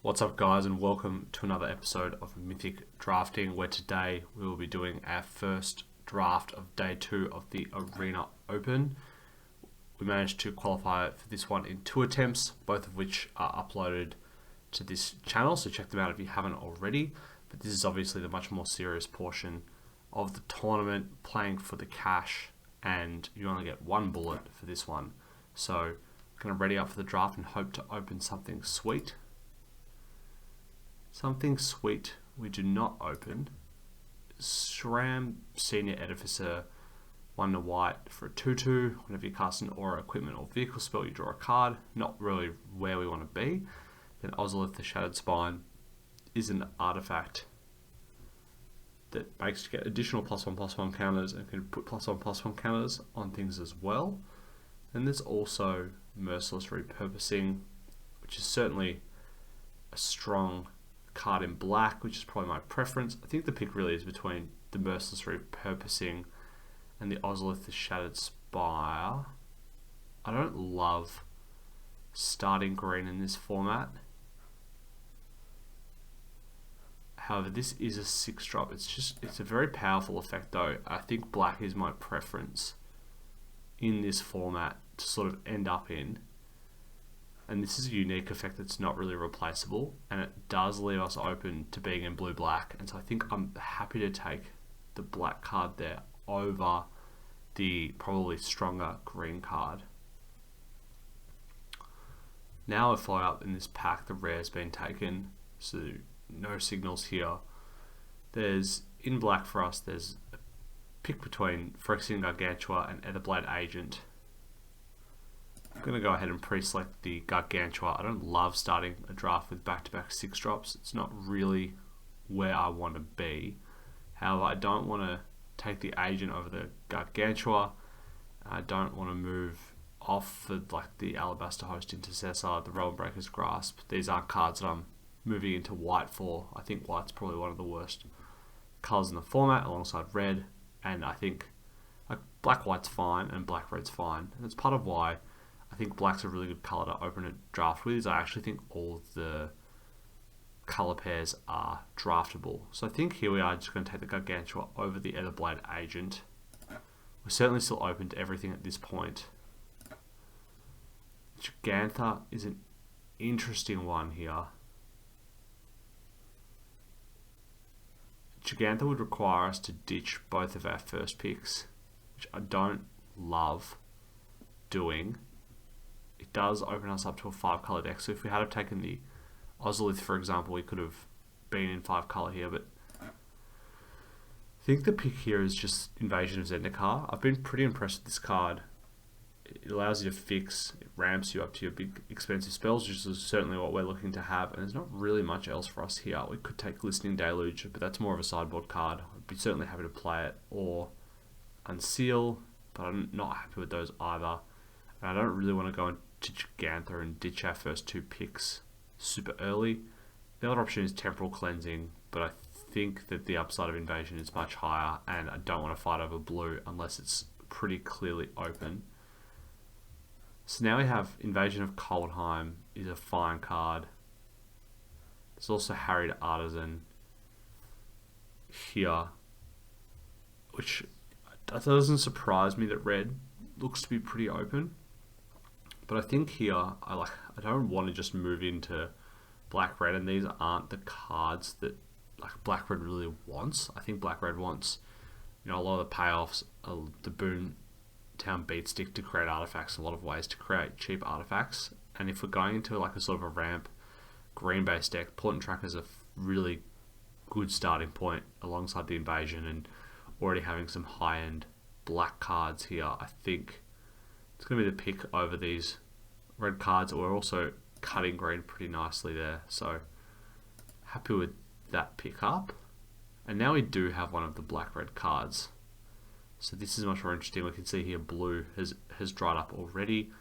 What's up, guys, and welcome to another episode of Mythic Drafting, where today we will be doing our first draft of day 2 of the Arena Open. We managed to qualify for this one in 2 attempts, both of which are uploaded to this channel, so check them out if you haven't already. But this is obviously the much more serious portion of the tournament, playing for the cash, and you only get 1 bullet for this one. So I'm going to ready up for the draft and hope to open something sweet. Something sweet we do not open. SRAM Senior Edificer, 1 white for a 2/2. Whenever you cast an aura, equipment, or vehicle spell, you draw a card. Not really where we want to be. Then Ozolith the Shattered Spine is an artifact that makes you get additional +1/+1 counters and can put +1/+1 counters on things as well. And there's also Merciless Repurposing, which is certainly a strong card in black, which is probably my preference. I think the pick really is between the Merciless Repurposing and the Ozolith the Shattered Spire. I don't love starting green in this format. However, this is a 6-drop. It's a very powerful effect though. I think black is my preference in this format to sort of end up in. And this is a unique effect that's not really replaceable, and it does leave us open to being in blue-black, and so I think I'm happy to take the black card there over the probably stronger green card. Now I follow up in this pack, the rare's been taken, so no signals here. There's, in black for us, there's a pick between Phyrexian Gargantua and Etherblade Agent. I'm going to go ahead and pre-select the Gargantua. I don't love starting a draft with back-to-back 6-drops. It's not really where I want to be. However, I don't want to take the Agent over the Gargantua. I don't want to move off for like the Alabaster Host Intercessor, the Realm Breaker's Grasp. These aren't cards that I'm moving into white for. I think white's probably one of the worst colours in the format alongside red, and I think black-white's fine and black-red's fine. And that's part of why I think black's a really good colour to open a draft with. I actually think all of the colour pairs are draftable. So I think here we are just going to take the Gargantua over the Etherblade Agent. We're certainly still open to everything at this point. Gigantha is an interesting one here. Gigantha would require us to ditch both of our first picks, which I don't love doing. It does open us up to a 5-color deck, so if we had have taken the Ozolith, for example, we could have been in 5-color here, but I think the pick here is just Invasion of Zendikar. I've been pretty impressed with this card. It allows you to fix, it ramps you up to your big expensive spells, which is certainly what we're looking to have, and there's not really much else for us here. We could take Glistening Deluge, but that's more of a sideboard card. I'd be certainly happy to play it, or Unseal, but I'm not happy with those either. And I don't really want to go into Gigantha and ditch our first 2 picks super early. The other option is Temporal Cleansing, but I think that the upside of Invasion is much higher, and I don't want to fight over blue unless it's pretty clearly open. So now we have Invasion of Coldheim is a fine card. There's also Harried Artisan here, which doesn't surprise me that red looks to be pretty open. But I think here, I don't want to just move into black-red, and these aren't the cards that black-red really wants. I think black-red wants, a lot of the payoffs, the Boomtown Beatstick to create artifacts, a lot of ways to create cheap artifacts. And if we're going into a sort of a ramp green-based deck, Portent Tracker is a really good starting point alongside the Invasion, and already having some high-end black cards here, I think it's going to be the pick over these red cards. We're also cutting green pretty nicely there, so happy with that pick up. And now we do have one of the black-red cards, so this is much more interesting. We can see here blue has dried up already,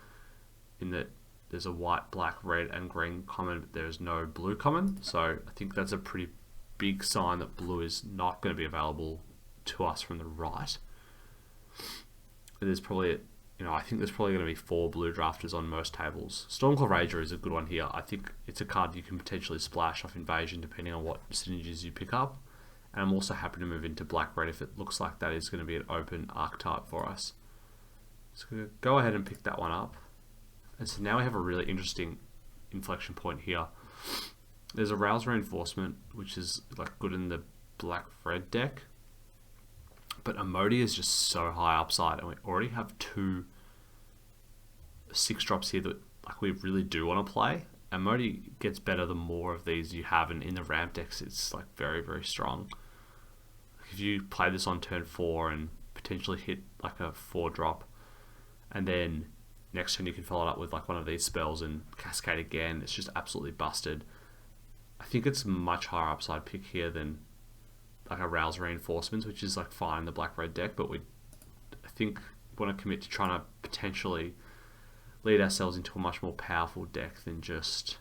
in that there's a white, black, red and green common, but there is no blue common. So I think that's a pretty big sign that blue is not going to be available to us from the right. And there's probably I think there's probably going to be 4 blue drafters on most tables. Stormclaw Rager is a good one here. I think it's a card you can potentially splash off Invasion depending on what synergies you pick up. And I'm also happy to move into Black-Red if it looks like that is going to be an open archetype for us. So go ahead and pick that one up. And so now we have a really interesting inflection point here. There's a Rouse Reinforcement, which is like good in the Black-Red deck. But Emoti is just so high upside, and we already have 2 6-drops here that like we really do want to play. Emoti gets better the more of these you have, and in the ramp decks it's like very, very strong. If you play this on turn 4 and potentially hit like a 4-drop, and then next turn you can follow it up with like one of these spells and cascade again, it's just absolutely busted. I think it's a much higher upside pick here than like a Rouse Reinforcements, which is like fine in the Black-Red deck, but I think want to commit to trying to potentially lead ourselves into a much more powerful deck than just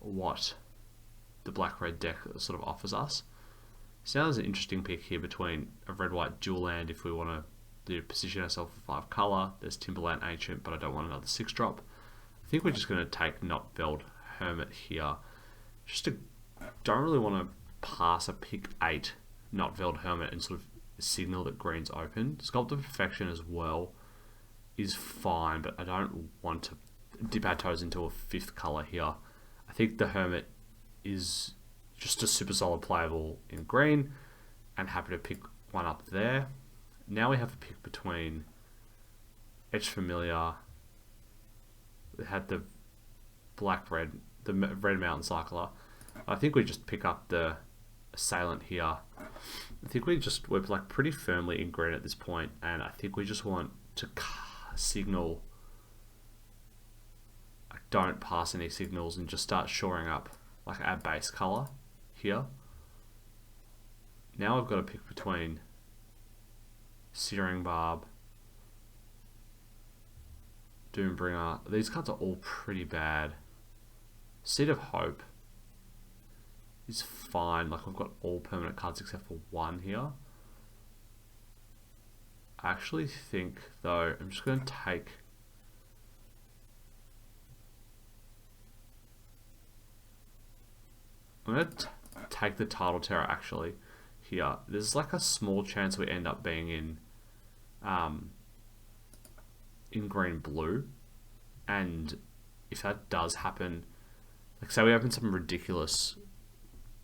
what the Black-Red deck sort of offers us. So now there's an interesting pick here between a red-white dual land if we want to position ourselves for 5 color. There's Timberland Ancient, but I don't want another 6-drop. I think we're just going to take Notveld Hermit here. Don't really want to pass a pick 8 Notveld Hermit and sort of signal that green's open. Sculpt of Perfection as well is fine, but I don't want to dip our toes into a 5th color here. I think the Hermit is just a super solid playable in green, and happy to pick one up there. Now we have a pick between Etched Familiar. We had the Black-Red, the Red Mountain Cycler. I think we just pick up the Assailant here. I think we're like pretty firmly in green at this point, and I think we just want to signal don't pass any signals and just start shoring up like our base color here. Now I've got to pick between Searing Barb, Doombringer. These cards are all pretty bad. Seed of Hope is fine. Like we've got all permanent cards except for 1 here. I actually think though I'm just going to take the Tidal Terror actually here. There's like a small chance we end up being in green blue, and if that does happen, like say we open some ridiculous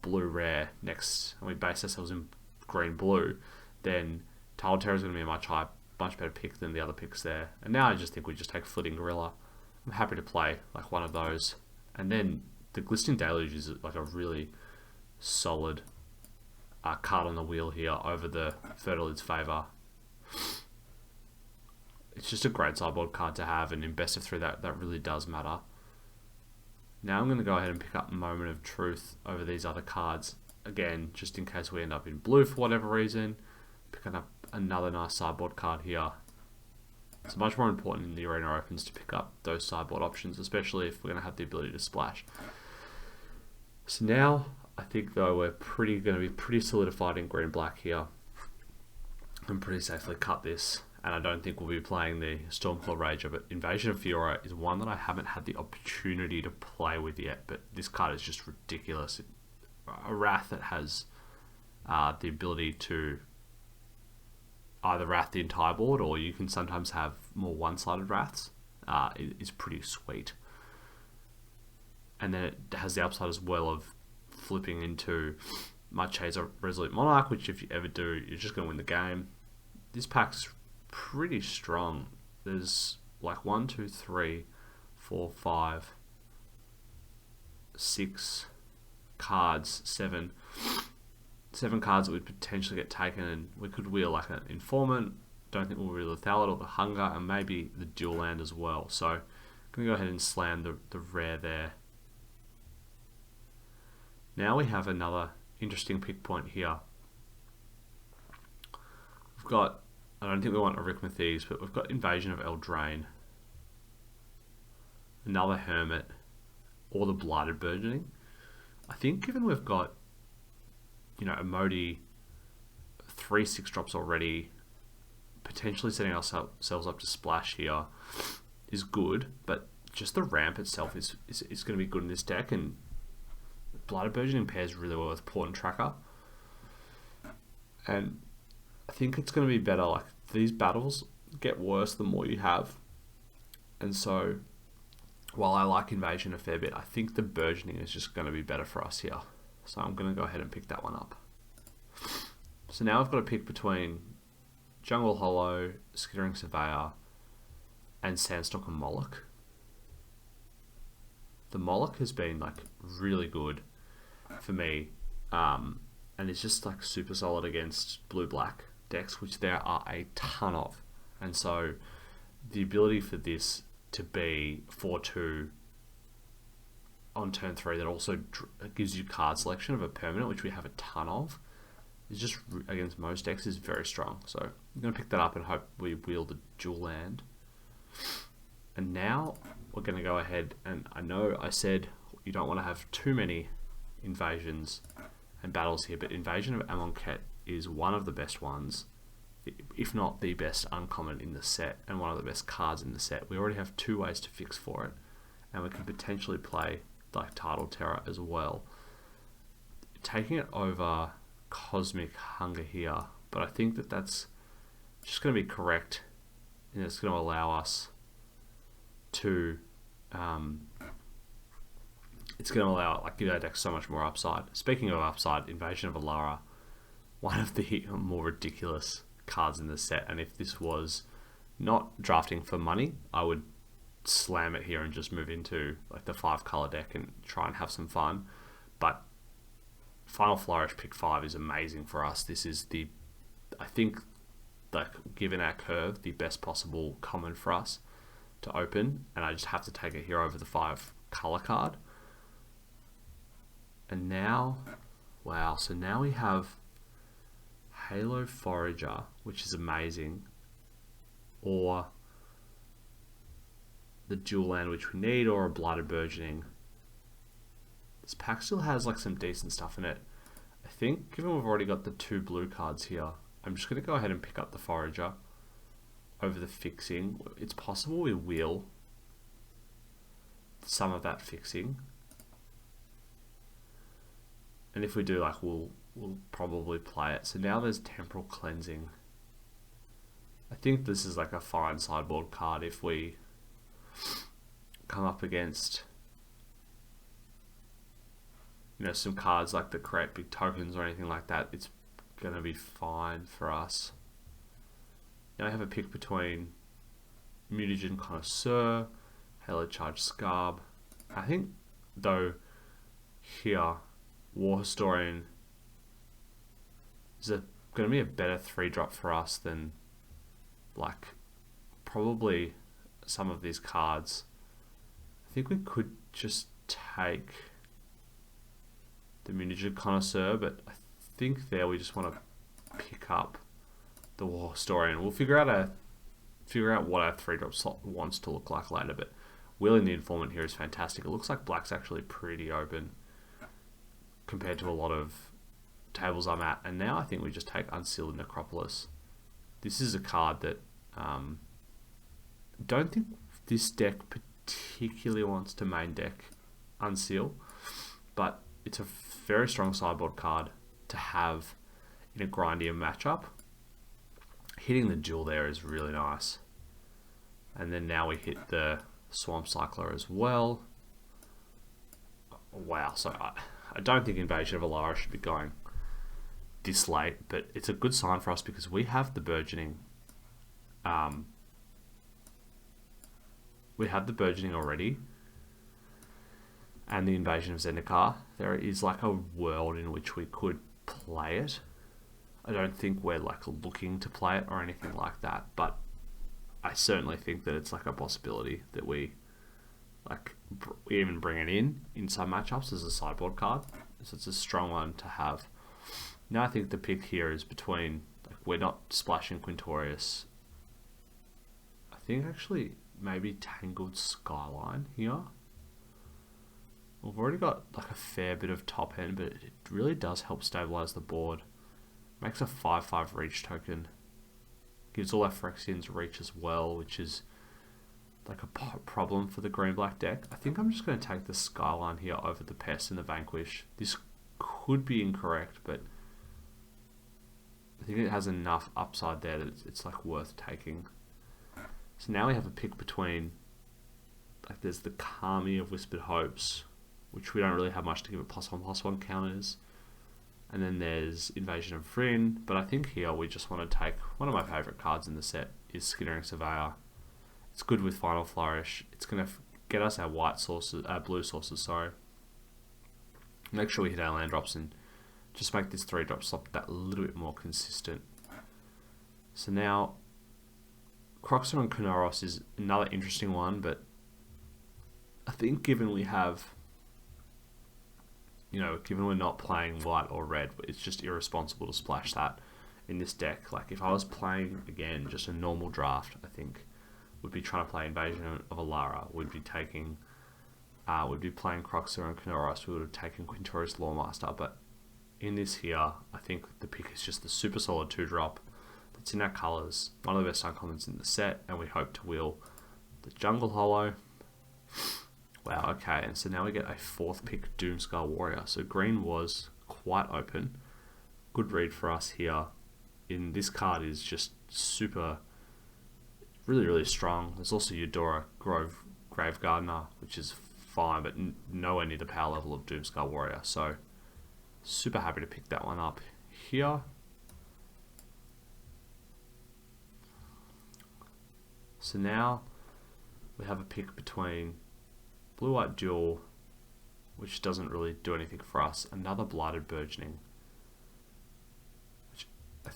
blue rare next and we base ourselves in green blue, then Tidal Terror is going to be a much better pick than the other picks there. And now I just think we just take Flitting Gorilla. I'm happy to play like one of those, and then the Glistening Deluge is like a really solid card on the wheel here over the Fertilid's Favor. It's just a great sideboard card to have, and in best of 3 that really does matter. Now I'm going to go ahead and pick up Moment of Truth over these other cards. Again, just in case we end up in blue for whatever reason. Picking up another nice sideboard card here. It's much more important in the Arena Opens to pick up those sideboard options, especially if we're going to have the ability to splash. So now, I think though we're going to be pretty solidified in green-black here. And pretty safely cut this. And I don't think we'll be playing the Stormclaw Rager, but Invasion of Fiora is one that I haven't had the opportunity to play with yet, but this card is just ridiculous. A Wrath that has the ability to either Wrath the entire board, or you can sometimes have more one-sided Wraths. Is pretty sweet. And then it has the upside as well of flipping into Marchesa Resolute Monarch, which if you ever do, you're just going to win the game. This pack's pretty strong. There's like 1, 2, 3, 4, 5, 6 cards, 7 cards that would potentially get taken, and we could wheel like an Informant. Don't think we'll wheel the Thallid or the Hunger, and maybe the Dual Land as well. So I'm going to go ahead and slam the rare there. Now we have another interesting pick point here. We've got, I don't think we want Arithmethes, but we've got Invasion of Eldraine, another Hermit, or the Blighted Burgeoning. I think given we've got, Emoti 3 6-drops already, potentially setting ourselves up to splash here is good, but just the ramp itself is going to be good in this deck, and Blighted Burgeoning pairs really well with Port and Tracker. And I think it's going to be better. Like, these battles get worse the more you have. And so, while I like Invasion a fair bit, I think the Burgeoning is just going to be better for us here. So I'm going to go ahead and pick that one up. So now I've got to pick between Jungle Hollow, Skittering Surveyor, and Sandstock and Moloch. The Moloch has been like really good for me, and it's just like super solid against blue-black decks, which there are a ton of. And so the ability for this to be 4-2 on turn 3 that also gives you card selection of a permanent, which we have a ton of, is just against most decks is very strong. So I'm going to pick that up and hope we wield the dual land. And now we're going to go ahead, and I know I said you don't want to have too many invasions and battles here, but Invasion of Amonkhet is one of the best ones, if not the best uncommon in the set, and one of the best cards in the set. We already have 2 ways to fix for it, and we can potentially play like Tidal Terror as well. Taking it over Cosmic Hunger here, but I think that that's just going to be correct, and it's going to allow us to it's going to allow give our deck so much more upside. Speaking of upside, Invasion of Alara, one of the more ridiculous cards in the set, and if this was not drafting for money, I would slam it here and just move into like the 5-color deck and try and have some fun. But Final Flourish pick 5 is amazing for us. This is I think, like, given our curve, the best possible common for us to open, and I just have to take it here over the 5-color card. And now, wow, so now we have Halo Forager, which is amazing, or the dual land, which we need, or a Blighted Burgeoning. This pack still has like some decent stuff in it. I think, given we've already got the 2 blue cards here, I'm just going to go ahead and pick up the Forager over the fixing. It's possible we will some of that fixing, and if we do, like, we'll probably play it. So now there's Temporal Cleansing. I think this is like a fine sideboard card if we come up against, you know, some cards like that create big tokens or anything like that. It's going to be fine for us. Now I have a pick between Mutagen Connoisseur, Halo Charge Scarb. I think, though, here, War Historian is going to be a better 3-drop for us than, like, probably some of these cards. I think we could just take the Mutagen Connoisseur, but I think there we just want to pick up the War Historian. We'll figure out what our 3-drop slot wants to look like later, but Wheeling the Informant here is fantastic. It looks like black's actually pretty open compared to a lot of tables I'm at, and now I think we just take Unsealed Necropolis. This is a card that don't think this deck particularly wants to main deck Unseal, but it's a very strong sideboard card to have in a grindier matchup. Hitting the duel there is really nice. And then now we hit the Swamp Cycler as well. Wow, so I don't think Invasion of Alara should be going this late, but it's a good sign for us because we have the Burgeoning. We have the Burgeoning already, and the Invasion of Zendikar. There is like a world in which we could play it. I don't think we're like looking to play it or anything like that, but I certainly think that it's like a possibility that we like even bring it in some matchups as a sideboard card. So it's a strong one to have. Now I think the pick here is between, like, we're not splashing Quintorius. I think actually maybe Tangled Skyline here. We've already got like a fair bit of top end, but it really does help stabilize the board. Makes a 5/5 reach token. gives all our Phyrexians reach as well, which is like a problem for the green-black deck. I think I'm just going to take the Skyline here over the Pest and the Vanquish. This could be incorrect, but I think it has enough upside there that it's like worth taking. So now we have a pick between, like, there's the Kami of Whispered Hopes, which we don't really have much to give it +1/+1 counters. And then there's Invasion of Vryn, but I think here we just want to take one of my favourite cards in the set is Skittering Surveyor. It's good with Final Flourish. It's going to get us our blue sources, sorry. Make sure we hit our land drops and just make this 3-drop slot that little bit more consistent. So now, Croxer and Kanoros is another interesting one, but I think given we have, given we're not playing white or red, it's just irresponsible to splash that in this deck. Like, if I was playing, again, just a normal draft, I think would be trying to play Invasion of Alara. We'd be playing Croxer and Kanoros. We would have taken Quintorius Lawmaster, but in this here, I think the pick is just the super solid 2-drop that's in our colours. One of the best uncommons in the set, and we hope to wheel the Jungle Hollow. Wow, okay, and so now we get a 4th pick, Doomscar Warrior. So green was quite open. Good read for us here. In this card is just super, really, really strong. There's also Eudora Grave Gardener, which is fine, but nowhere near the power level of Doomscar Warrior. So super happy to pick that one up here. So now we have a pick between Blue-White Duel, which doesn't really do anything for us, another Blighted Burgeoning, which I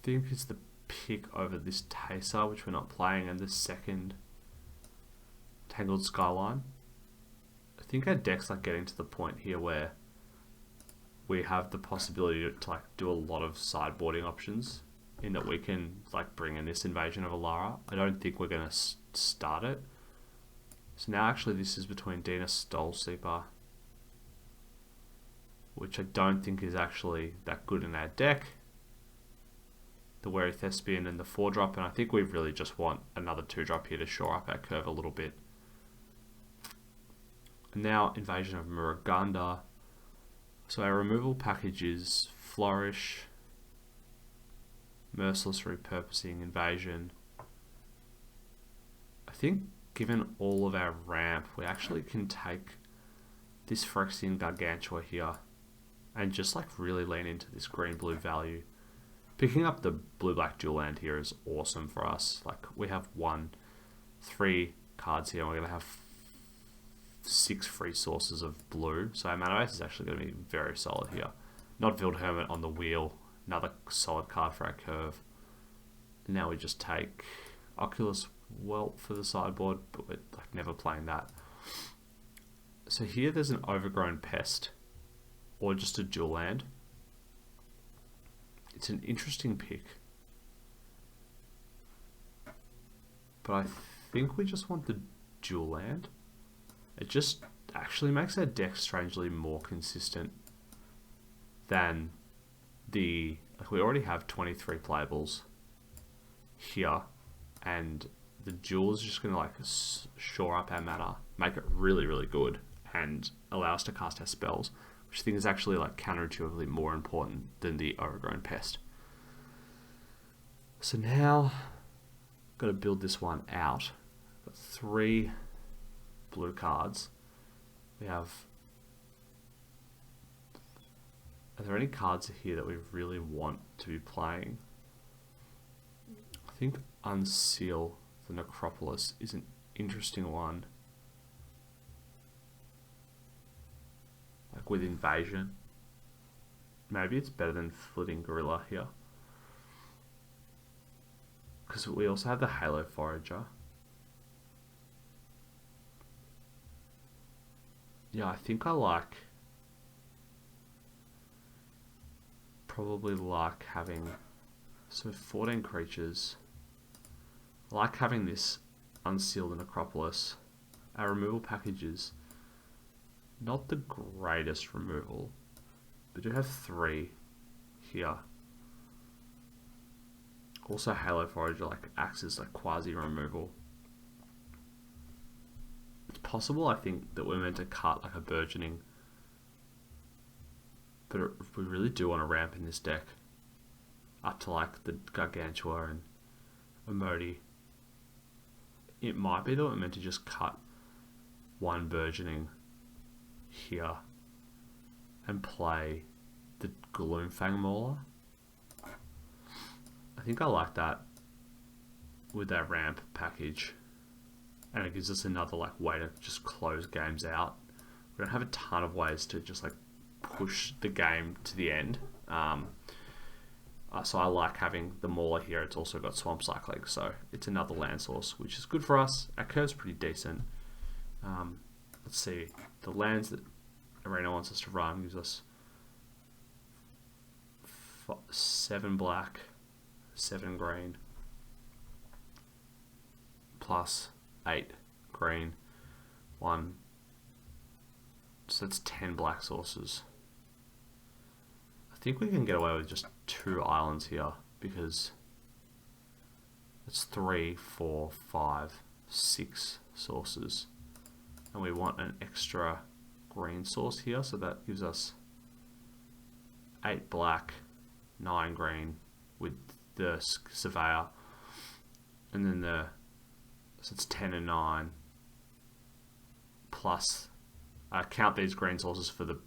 think is the pick over this Taser, which we're not playing, and the second Tangled Skyline. I think our deck's like getting to the point here where we have the possibility to like do a lot of sideboarding options, in that we can like bring in this Invasion of Alara. I don't think we're going to start it. So now actually this is between Dina Soulsleeper, which I don't think is actually that good in our deck, the Wary Thespian and the 4-drop, and I think we really just want another 2-drop here to shore up our curve a little bit. And now Invasion of Muruganda. So our removal package is Flourish, Merciless Repurposing, Invasion. I think given all of our ramp, we actually can take this Phyrexian Gargantua here and just like really lean into this green-blue value. Picking up the blue-black dual land here is awesome for us. Like, we have 3 cards here, and we're going to have 6 free sources of blue. So our mana base is actually going to be very solid here. Not Vild Hermit on the wheel, another solid card for our curve. And now we just take Oculus Whelp for the sideboard, but we're like never playing that. So here there's an Overgrown Pest, or just a dual land. It's an interesting pick, but I think we just want the dual land. It just actually makes our deck strangely more consistent than the, like, we already have 23 playables here, and the dual is just going to like shore up our mana, make it really, really good, and allow us to cast our spells, which I think is actually like counterintuitively more important than the Overgrown Pest. So now, got to build this one out. Got 3 blue cards. We have, are there any cards here that we really want to be playing? I think Unseal the Necropolis is an interesting one. Like with Invasion. Maybe it's better than Flitting Gorilla here. Because we also have the Halo Forager. Yeah, I think I probably like having, so 14 creatures. I like having this Unseal the Necropolis. Our removal packages, not the greatest removal. We do have 3 here. Also, Halo Forager like acts as like quasi removal. It's possible, I think, that we're meant to cut like a burgeoning, but if we really do want to ramp in this deck up to like the Gargantua and Emoti, it might be that we're meant to just cut one burgeoning here and play the Gloomfang Mauler. I think I like that with that ramp package, and it gives us another like way to just close games out. We don't have a ton of ways to just like push the game to the end. So I like having the Mauler here. It's also got Swamp Cycling, so it's another land source, which is good for us. Our curve's pretty decent. Let's see. The lands that Arena wants us to run gives us 7 black, 7 green, plus 8 green, 1. So that's 10 black sources. I think we can get away with just 2 islands here because it's 3, 4, 5, 6 sources. And we want an extra green source here, so that gives us 8 black, 9 green with the Surveyor, and then so it's 10 and 9 plus count these green sources for the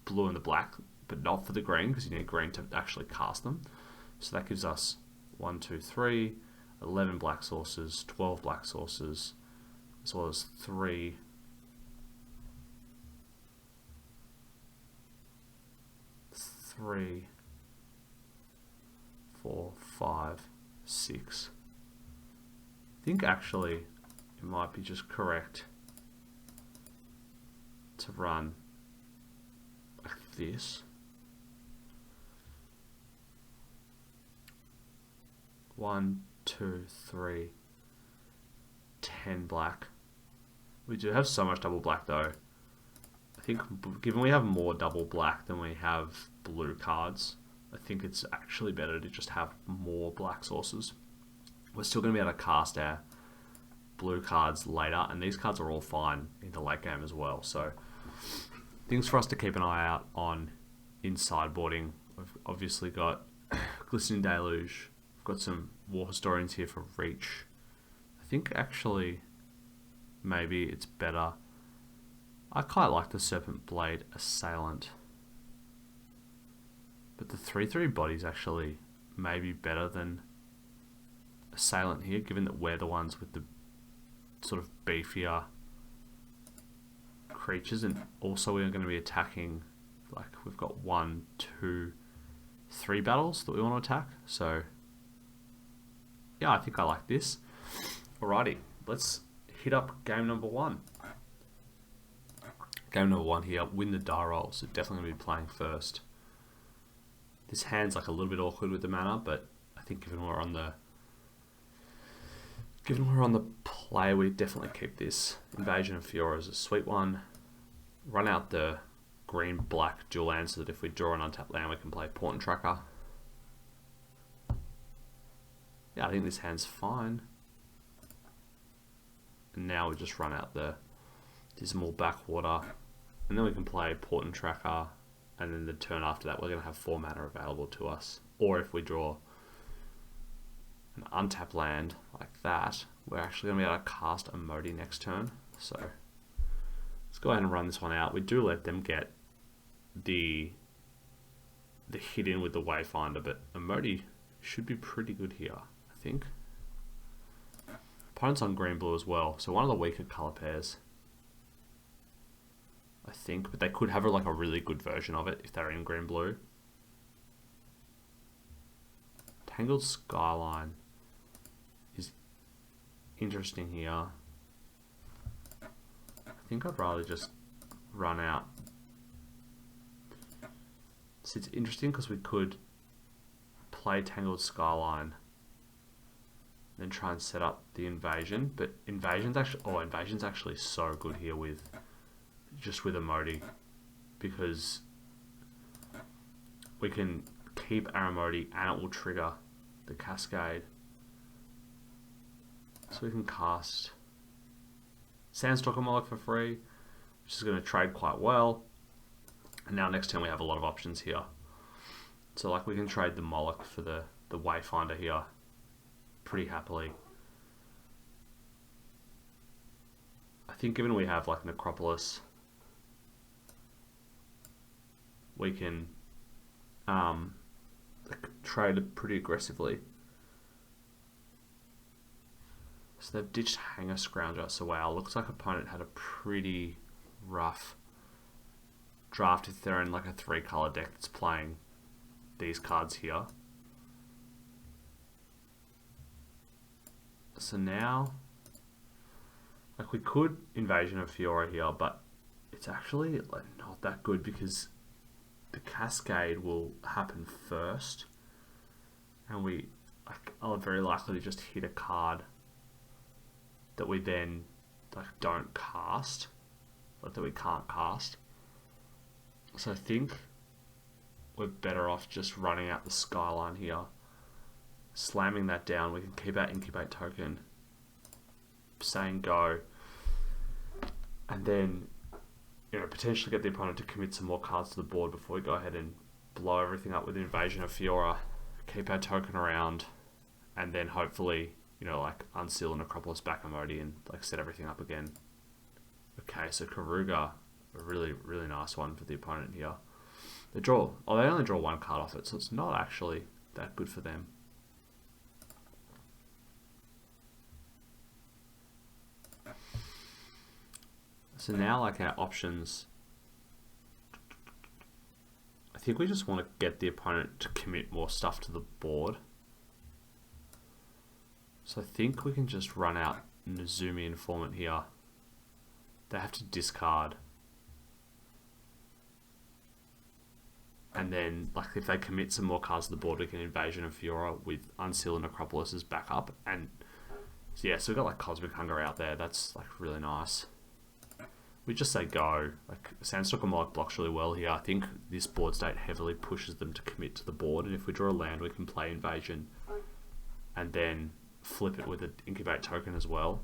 blue and the black, but not for the green because you need green to actually cast them. So that gives us 1, 2, 3, 11 black sources, 12 black sources, as well as 3 3, 4, 5, 6. I think actually it might be just correct to run like this. 1, 2, 3, 10 black. We do have so much double black though. I think given we have more double black than we have blue cards, I think it's actually better to just have more black sources. We're still going to be able to cast our blue cards later, and these cards are all fine in the late game as well. So things for us to keep an eye out on in sideboarding. We've obviously got Glistening Deluge. We've got some War Historians here for Reach. I think actually maybe it's better. I quite like the Serpent Blade Assailant, but the 3/3 body's actually maybe better than Assailant here, given that we're the ones with the sort of beefier creatures, and also we're going to be attacking, like we've got 1, 2, 3 battles that we want to attack. So yeah, I think I like this. Alrighty, let's hit up game number 1. Game number 1 here, win the die roll, so definitely going to be playing first. This hand's like a little bit awkward with the mana, but I think given we're on the play, we definitely keep this. Invasion of Fiora is a sweet one. Run out the green-black dual land so that if we draw an untapped land, we can play Portent Tracker. Yeah, I think this hand's fine. And now we just run out the Dismal Backwater, and then we can play Portent Tracker, and then the turn after that we're going to have 4 mana available to us. Or if we draw an untapped land like that, we're actually going to be able to cast Emoti next turn. So let's go ahead and run this one out. We do let them get the hit in with the Wayfinder, but Emoti should be pretty good here, I think. Opponent's on green-blue as well, so one of the weaker color pairs, I think, but they could have like a really good version of it if they're in green-blue. Tangled Skyline is interesting here. I think I'd rather just run out. So it's interesting because we could play Tangled Skyline, then try and set up the invasion, but invasion's actually so good here with Emoti, because we can keep our Emoti and it will trigger the Cascade. So we can cast Sandstalker Moloch for free, which is going to trade quite well. And now next turn we have a lot of options here. So like we can trade the Moloch for the Wayfinder here pretty happily. I think given we have like Necropolis, we can trade it pretty aggressively. So they've ditched Hanger Scrounger. So wow, looks like opponent had a pretty rough draft if they're in like a 3-color deck that's playing these cards here. So now, like we could Invasion of Fiora here, but it's actually like not that good because the Cascade will happen first, and we like are very likely to just hit a card that we then like don't cast, like that we can't cast. So I think we're better off just running out the Skyline here, slamming that down. We can keep our Incubate token, saying go, and then potentially get the opponent to commit some more cards to the board before we go ahead and blow everything up with Invasion of Fiora, keep our token around, and then hopefully like unseal a Necropolis back Modi and like set everything up again. Okay, so Karuga, a really nice one for the opponent here. They only draw 1 card off it, so it's not actually that good for them. So now like our options, I think we just want to get the opponent to commit more stuff to the board. So I think we can just run out Nezumi Informant here. They have to discard. And then, like, if they commit some more cards to the board, we can Invasion of Fiora with Unseal and Necropolis as backup. And yeah, so we've got like Cosmic Hunger out there. That's like really nice. We just say go. Like Sandstalker Moloch blocks really well here. I think this board state heavily pushes them to commit to the board. And if we draw a land, we can play Invasion and then flip it with an Incubate token as well.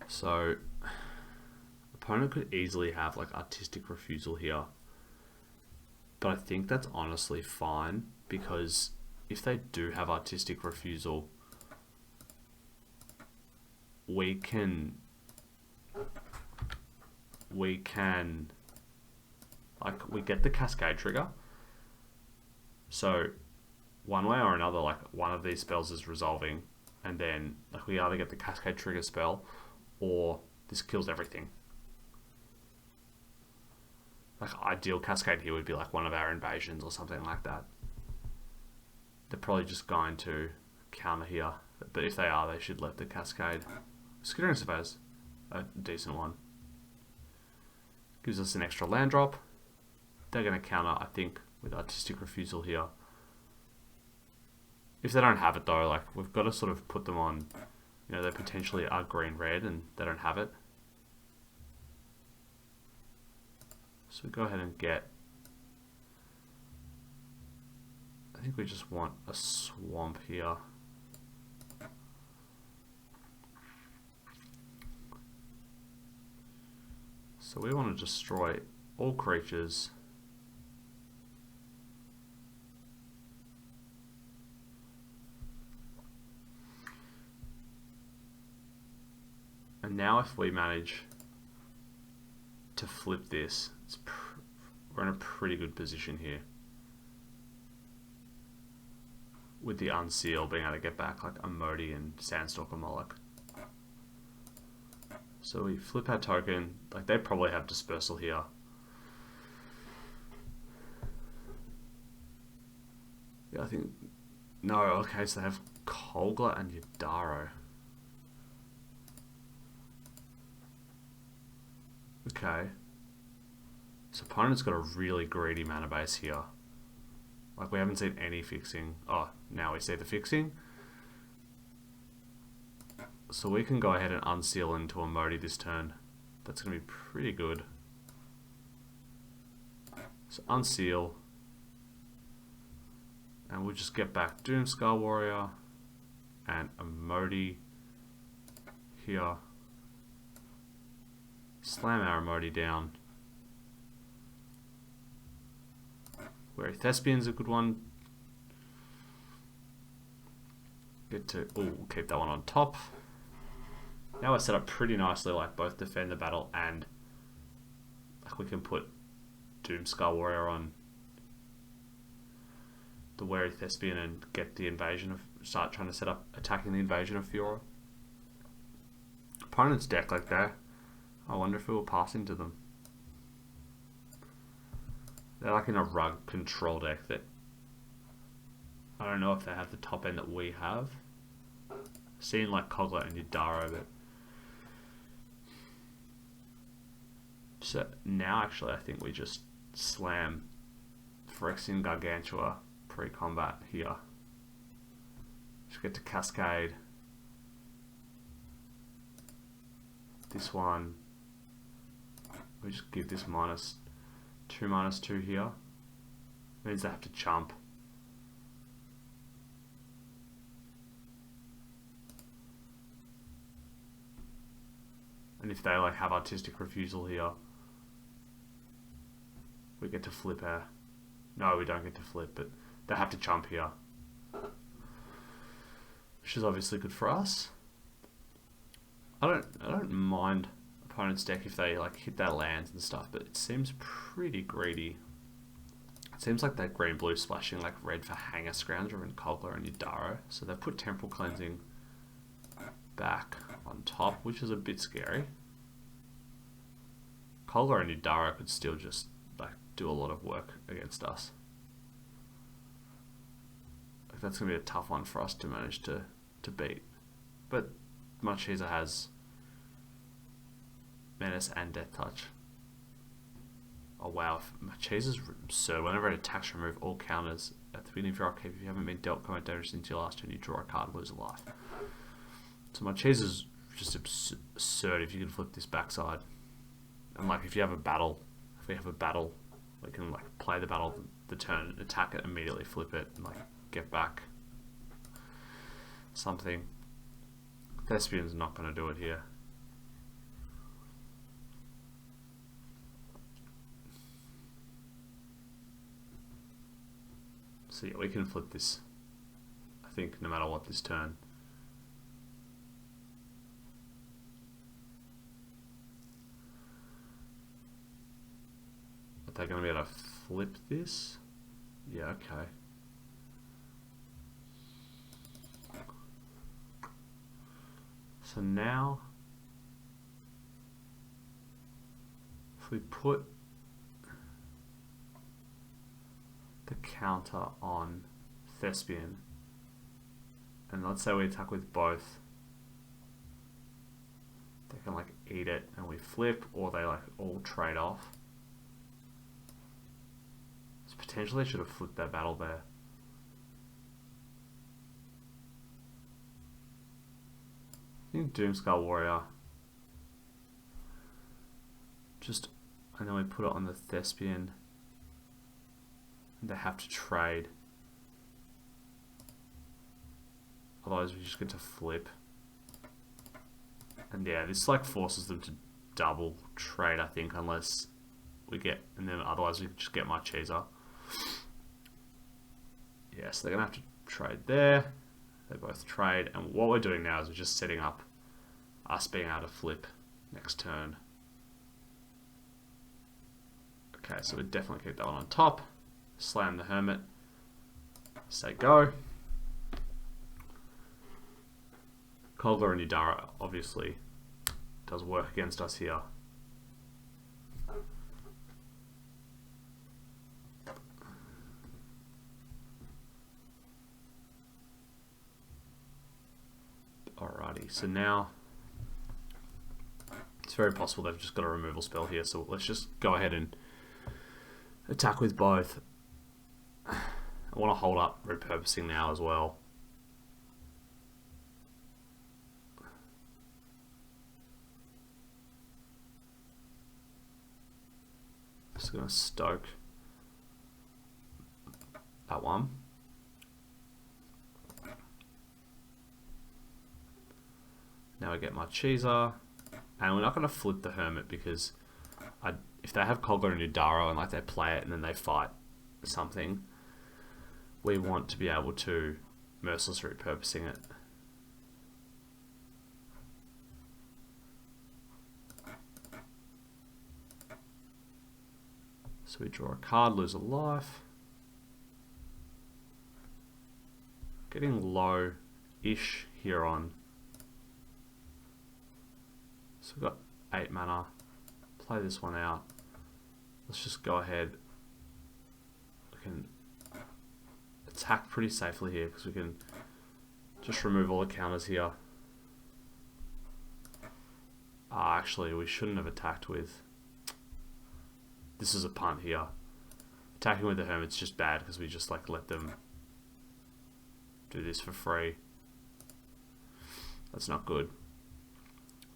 So opponent could easily have like Artistic Refusal here, but I think that's honestly fine, because if they do have Artistic Refusal, we can like we get the Cascade trigger. So one way or another, like one of these spells is resolving, and then like we either get the Cascade trigger spell or this kills everything. Like ideal Cascade here would be like one of our invasions or something like that. They're probably just going to counter here, but if they are, they should let the Cascade. Skittering Surveyor's a decent one. Gives us an extra land drop. They're going to counter, I think, with Artistic Refusal here. If they don't have it though, like we've got to sort of put them on, they potentially are green-red and they don't have it. So we go ahead and get, I think we just want a swamp here. So we want to destroy all creatures. And now if we manage to flip this, we're in a pretty good position here. With the Unseal being able to get back like a Modi and Sandstalker Moloch. So we flip our token, like they probably have Dispersal here. Yeah, I think, no, okay, so they have Kolgla and Yadaro. Okay. So opponent's got a really greedy mana base here. Like we haven't seen any fixing. Oh, now we see the fixing. So we can go ahead and unseal into a Modi this turn. That's going to be pretty good. So unseal. And we'll just get back Doomskull Warrior and a Modi here. Slam our Modi down. Wary Thespian's a good one. Get to, oh, we'll keep that one on top. Now we're set up pretty nicely, like both defend the battle and like we can put Doomskull Warrior on the Wary Thespian and get the invasion of, start trying to set up attacking the invasion of Fiora. Opponent's deck like that, I wonder if it will pass into them. They're like in a rug control deck that I don't know if they have the top end that we have. Seen like Kogla and Yudaro, but so now actually I think we just slam Phyrexian Gargantua pre-combat here. Just get to Cascade. This one, we just give this -2/-2 here. Means they have to chump. And if they like have Artistic Refusal here, we get to flip her. No, we don't get to flip, but they have to chump here, which is obviously good for us. I don't mind opponent's deck if they like hit their lands and stuff, but it seems pretty greedy. It seems like they're green blue splashing like red for Hanger Scrounger and Kogla and Yudaro, so they've put Temporal Cleansing back on top, which is a bit scary. Kogla and Yudaro could still just like do a lot of work against us. Like, that's gonna be a tough one for us to manage to beat. But Marchesa has Menace and Death Touch. Oh wow, Marchesa's absurd. Whenever it attacks, remove all counters at the beginning of your upkeep. If you haven't been dealt combat damage since your last turn, you draw a card, lose a life. So Marchesa's just absurd if you can flip this backside. And like if you have a battle, if we have a battle, we can like play the battle the turn, attack it, immediately flip it, and like get back something. Thespian's not going to do it here. So yeah, we can flip this, I think, no matter what this turn. Are they going to be able to flip this? Yeah, okay. So now, if we put the counter on Thespian, and let's say we attack with both, they can like eat it and we flip, or they like all trade off. So potentially they should have flipped their battle there. I think Doomskull Warrior. Just, and then we put it on the Thespian. And they have to trade. Otherwise we just get to flip. And yeah, this like forces them to double trade, I think, unless we get, and then otherwise we just get Marchesa. Yeah, so they're gonna have to trade there. They both trade, and what we're doing now is we're just setting up us being able to flip next turn. Okay, so we definitely keep that one on top. Slam the Hermit. Say go. Kogla and Yudaro obviously does work against us here. Alrighty, so now it's very possible they've just got a removal spell here, so let's just go ahead and attack with both. I want to hold up repurposing now as well. Just going to stoke that one. Now we get my Cheeser, and we're not going to flip the Hermit because if they have Kogler and Udaro and like they play it and then they fight something, we want to be able to merciless repurposing it. So we draw a card, lose a life. Getting low-ish here on. So we've got 8 mana. Play this one out. Let's just go ahead. We can attack pretty safely here because we can just remove all the counters here. Actually, we shouldn't have attacked with... This is a punt here. Attacking with the Hermit's just bad because we just like let them do this for free. That's not good.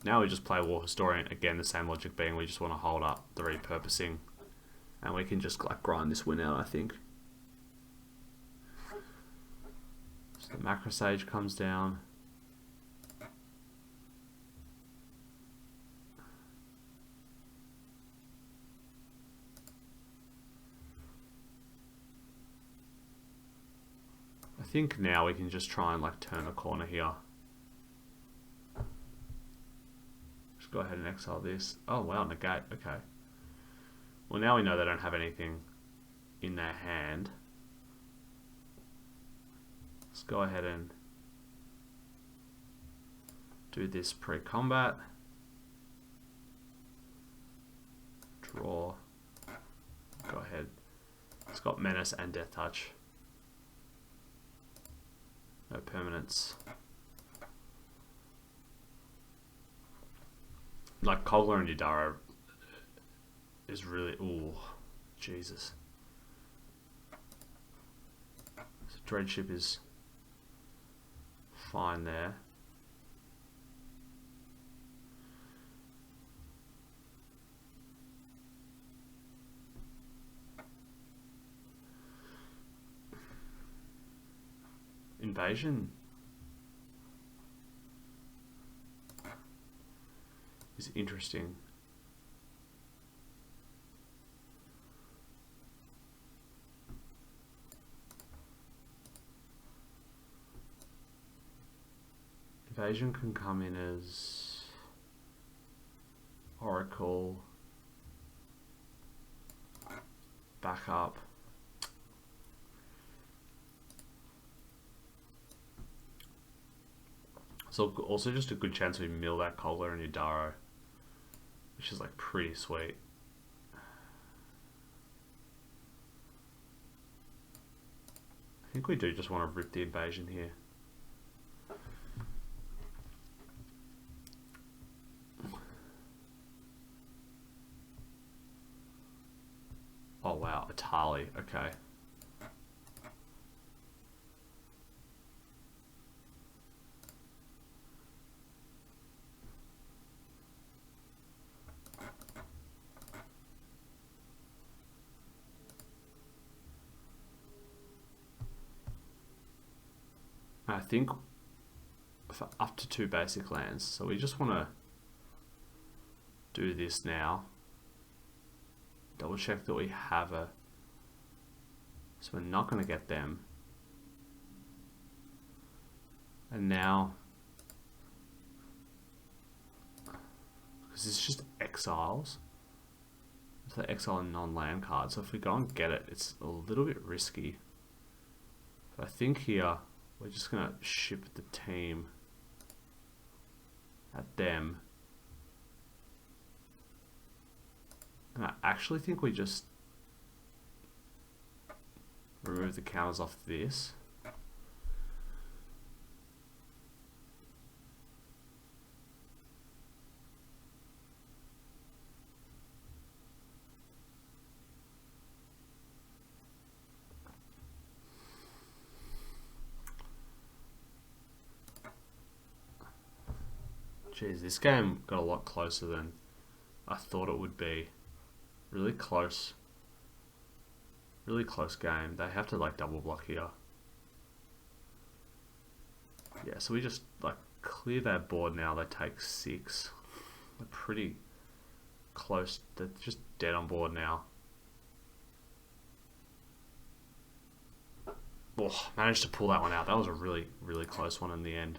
Now we just play War Historian. Again, the same logic being we just want to hold up the repurposing. And we can just like grind this win out, I think. So the Macro Sage comes down. I think now we can just try and like turn a corner here. Just go ahead and exile this. Oh wow, negate, okay. Well, now we know they don't have anything in their hand. Let's go ahead and do this pre-combat. Draw. Go ahead. It's got Menace and Death Touch. No permanents. Like Kogler and Udaro is really... Ooh, Jesus. So Dreadship is fine there. Invasion is interesting. Invasion can come in as Oracle, backup. So also just a good chance we mill that Kogler and Udaro, which is like pretty sweet. I think we do just want to rip the invasion here. Oh wow, Atali, okay. I think for up to 2 basic lands, so we just want to do this now. Double check that we have a... So we're not going to get them. And now... Because it's just exiles. So they exile a non-land card. So if we go and get it, it's a little bit risky. But I think here... We're just going to ship the team at them. And I actually think we just remove the counters off this. Jeez, this game got a lot closer than I thought it would be. Really close Really close game. They have to like double block here. Yeah, so we just like clear that board now. They take 6. They're pretty close. They're just dead on board now. Oh, managed to pull that one out. That was a really, really close one in the end.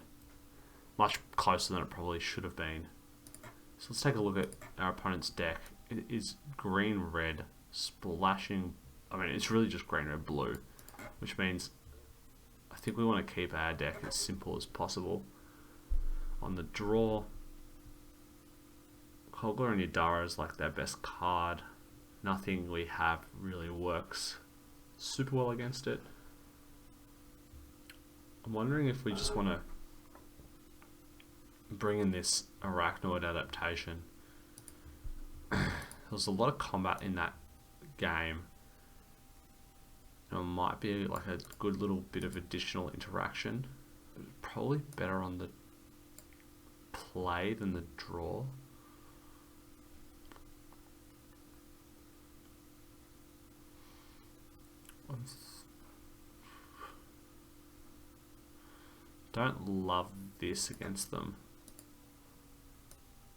Much closer than it probably should have been. So let's take a look at our opponent's deck. It is green-red, splashing. I mean, it's really just green-red-blue, which means I think we want to keep our deck as simple as possible. On the draw, Kogler and Yadara is like their best card. Nothing we have really works super well against it. I'm wondering if we just want to bring in this Arachnoid adaptation. There's a lot of combat in that game. And it might be like a good little bit of additional interaction. Probably better on the play than the draw. Don't love this against them.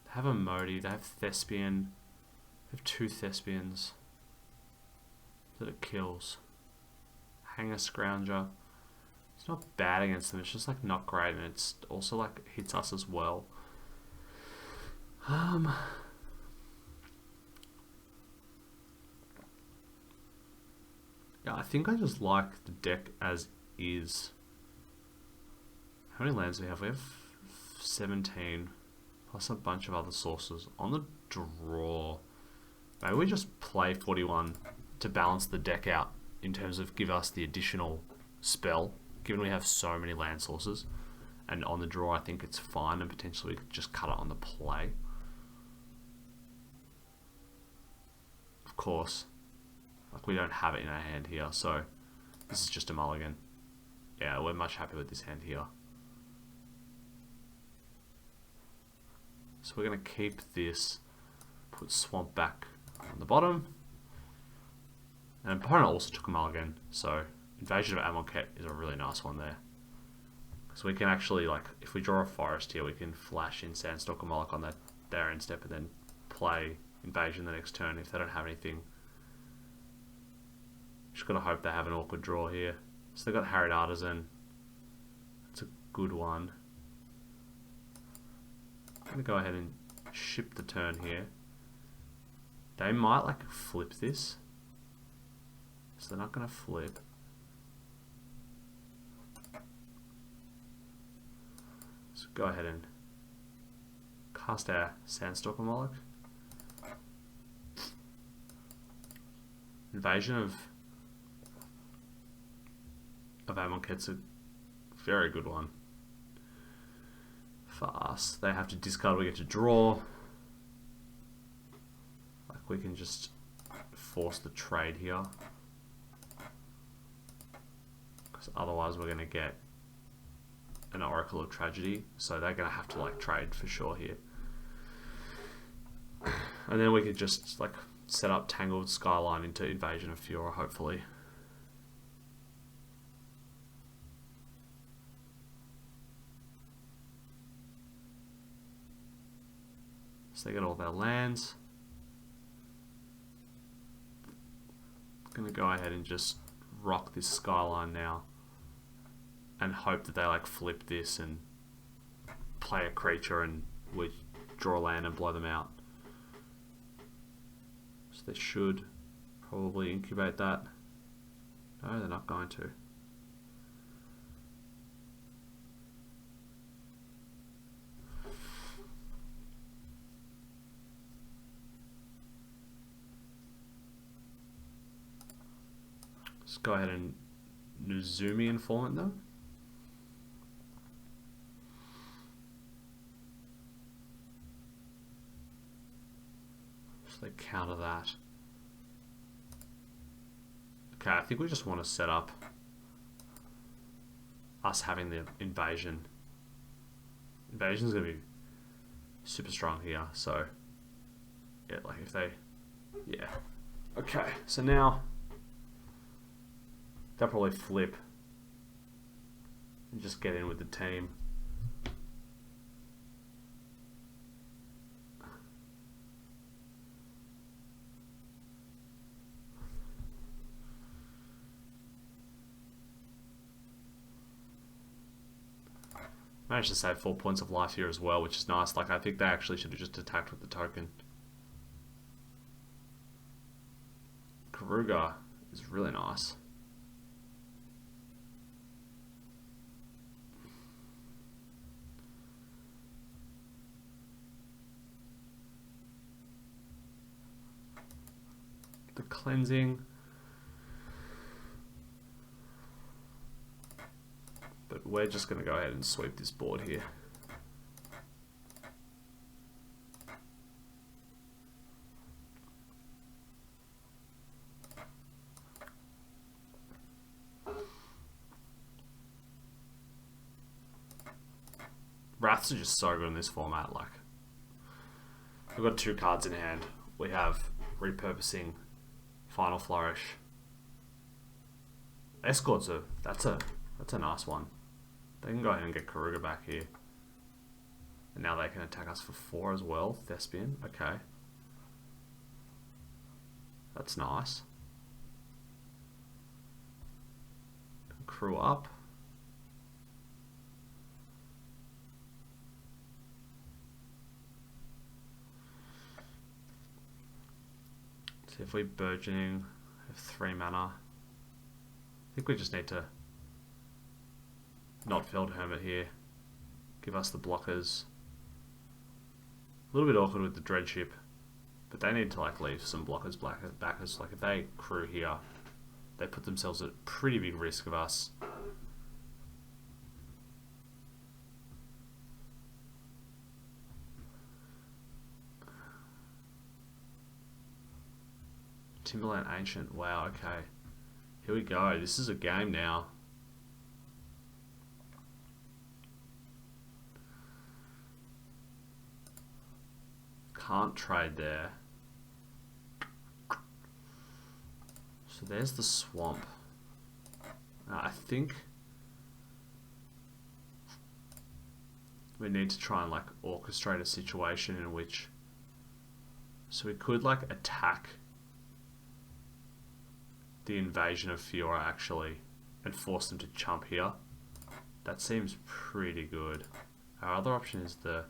They have a Modi, they have Thespian, they have 2 Thespians that it kills. Hang a Scrounger. It's not bad against them, it's just like not great, and it's also like hits us as well. Yeah, I think I just like the deck as is. How many lands do we have? We have 17, plus a bunch of other sources. On the draw, maybe we just play 41 to balance the deck out in terms of give us the additional spell, given we have so many land sources. And on the draw, I think it's fine, and potentially we could just cut it on the play. Of course, like we don't have it in our hand here, so this is just a mulligan. Yeah, we're much happier with this hand here. So we're going to keep this, put Swamp back on the bottom. And opponent also took a mulligan, so Invasion of Amonkhet is a really nice one there. So we can actually, like, if we draw a forest here, we can flash in Sandstalker Moloch on their end step and then play Invasion the next turn if they don't have anything. Just gotta hope they have an awkward draw here. So they've got Harried Artisan. That's a good one. I'm gonna go ahead and ship the turn here. They might like flip this. So they're not gonna flip. So go ahead and cast our Sandstalker Moloch. Invasion of Amonkhet's a very good one. For us, they have to discard, we get to draw. Like we can just force the trade here. Because otherwise we're going to get an Oracle of Tragedy. So they're going to have to like trade for sure here. And then we could just like set up Tangled Skyline into Invasion of Fiora, hopefully. So they get all their lands. Gonna go ahead and just rock this Skyline now and hope that they like flip this and play a creature and we draw land and blow them out. So they should probably incubate that. No, they're not going to. Let's go ahead and Nuzumi Informant them. So they counter that. Okay, I think we just want to set up us having the invasion. Invasion's going to be super strong here, so yeah, like if they, yeah. Okay, so now I'll probably flip and just get in with the team. Managed to save 4 points of life here as well, which is nice. Like, I think they actually should have just attacked with the token. Karuga is really nice. The cleansing. But we're just going to go ahead and sweep this board here. Wraths are just so good in this format. Like, we've got 2 cards in hand. We have Repurposing, Final Flourish. Escorts are that's a nice one. They can go ahead and get Karuga back here. And now they can attack us for 4 as well. Thespian, okay. That's nice. Crew up. See if we burgeoning, have 3 mana. I think we just need to not Felled Hermit here. Give us the blockers. A little bit awkward with the Dreadship, but they need to like leave some blockers backers. Like if they crew here, they put themselves at pretty big risk of us. Timberland Ancient. Wow, okay. Here we go. This is a game now. Can't trade there. So there's the swamp. I think we need to try and like orchestrate a situation in which, so we could like attack the invasion of Fiora actually and force them to chump here. That seems pretty good. Our other option is the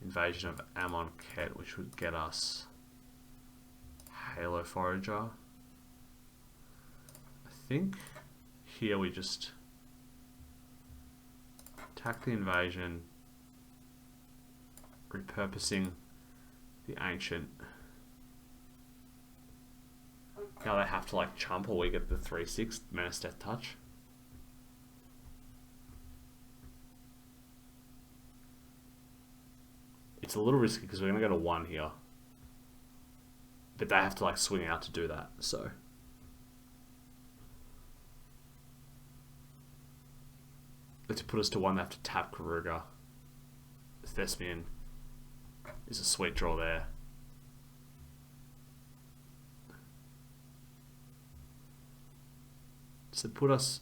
invasion of Amonkhet, which would get us Halo Forager. I think here we just attack the invasion, repurposing the Ancient. Now they have to like chump or we get the 3/6 Menace Death Touch. It's a little risky because we're going to go to 1 here. But they have to like swing out to do that, so. But to put us to 1, they have to tap Karuga. Thespian is a sweet draw there. So put us...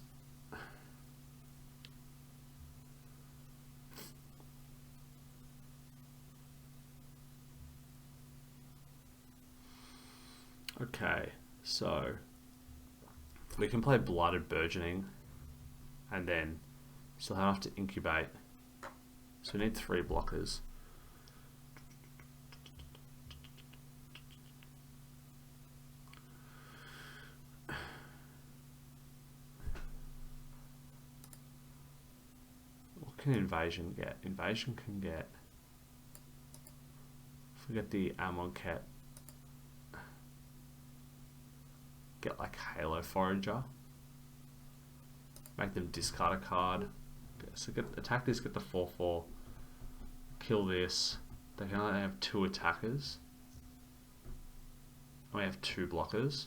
Okay, so we can play Blooded Burgeoning and then still have to incubate. So we need 3 blockers. What can Invasion get? Invasion can get... If we get the Amonkhet, get like Halo Forager, make them discard a card. Okay, so attack this, get the 4/4, kill this. They can only have 2 attackers. And we have 2 blockers.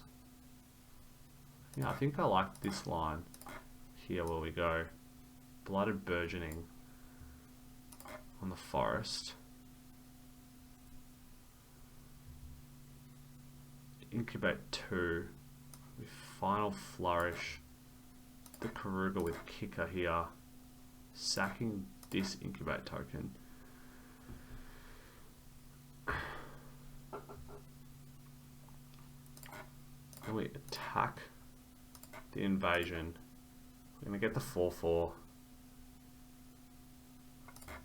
Yeah, I think I like this line here where we go Blooded Burgeoning on the forest. Incubate 2. We Final Flourish the Karuga with kicker here, sacking this incubate token. And we attack the invasion. We're going to get the 4/4.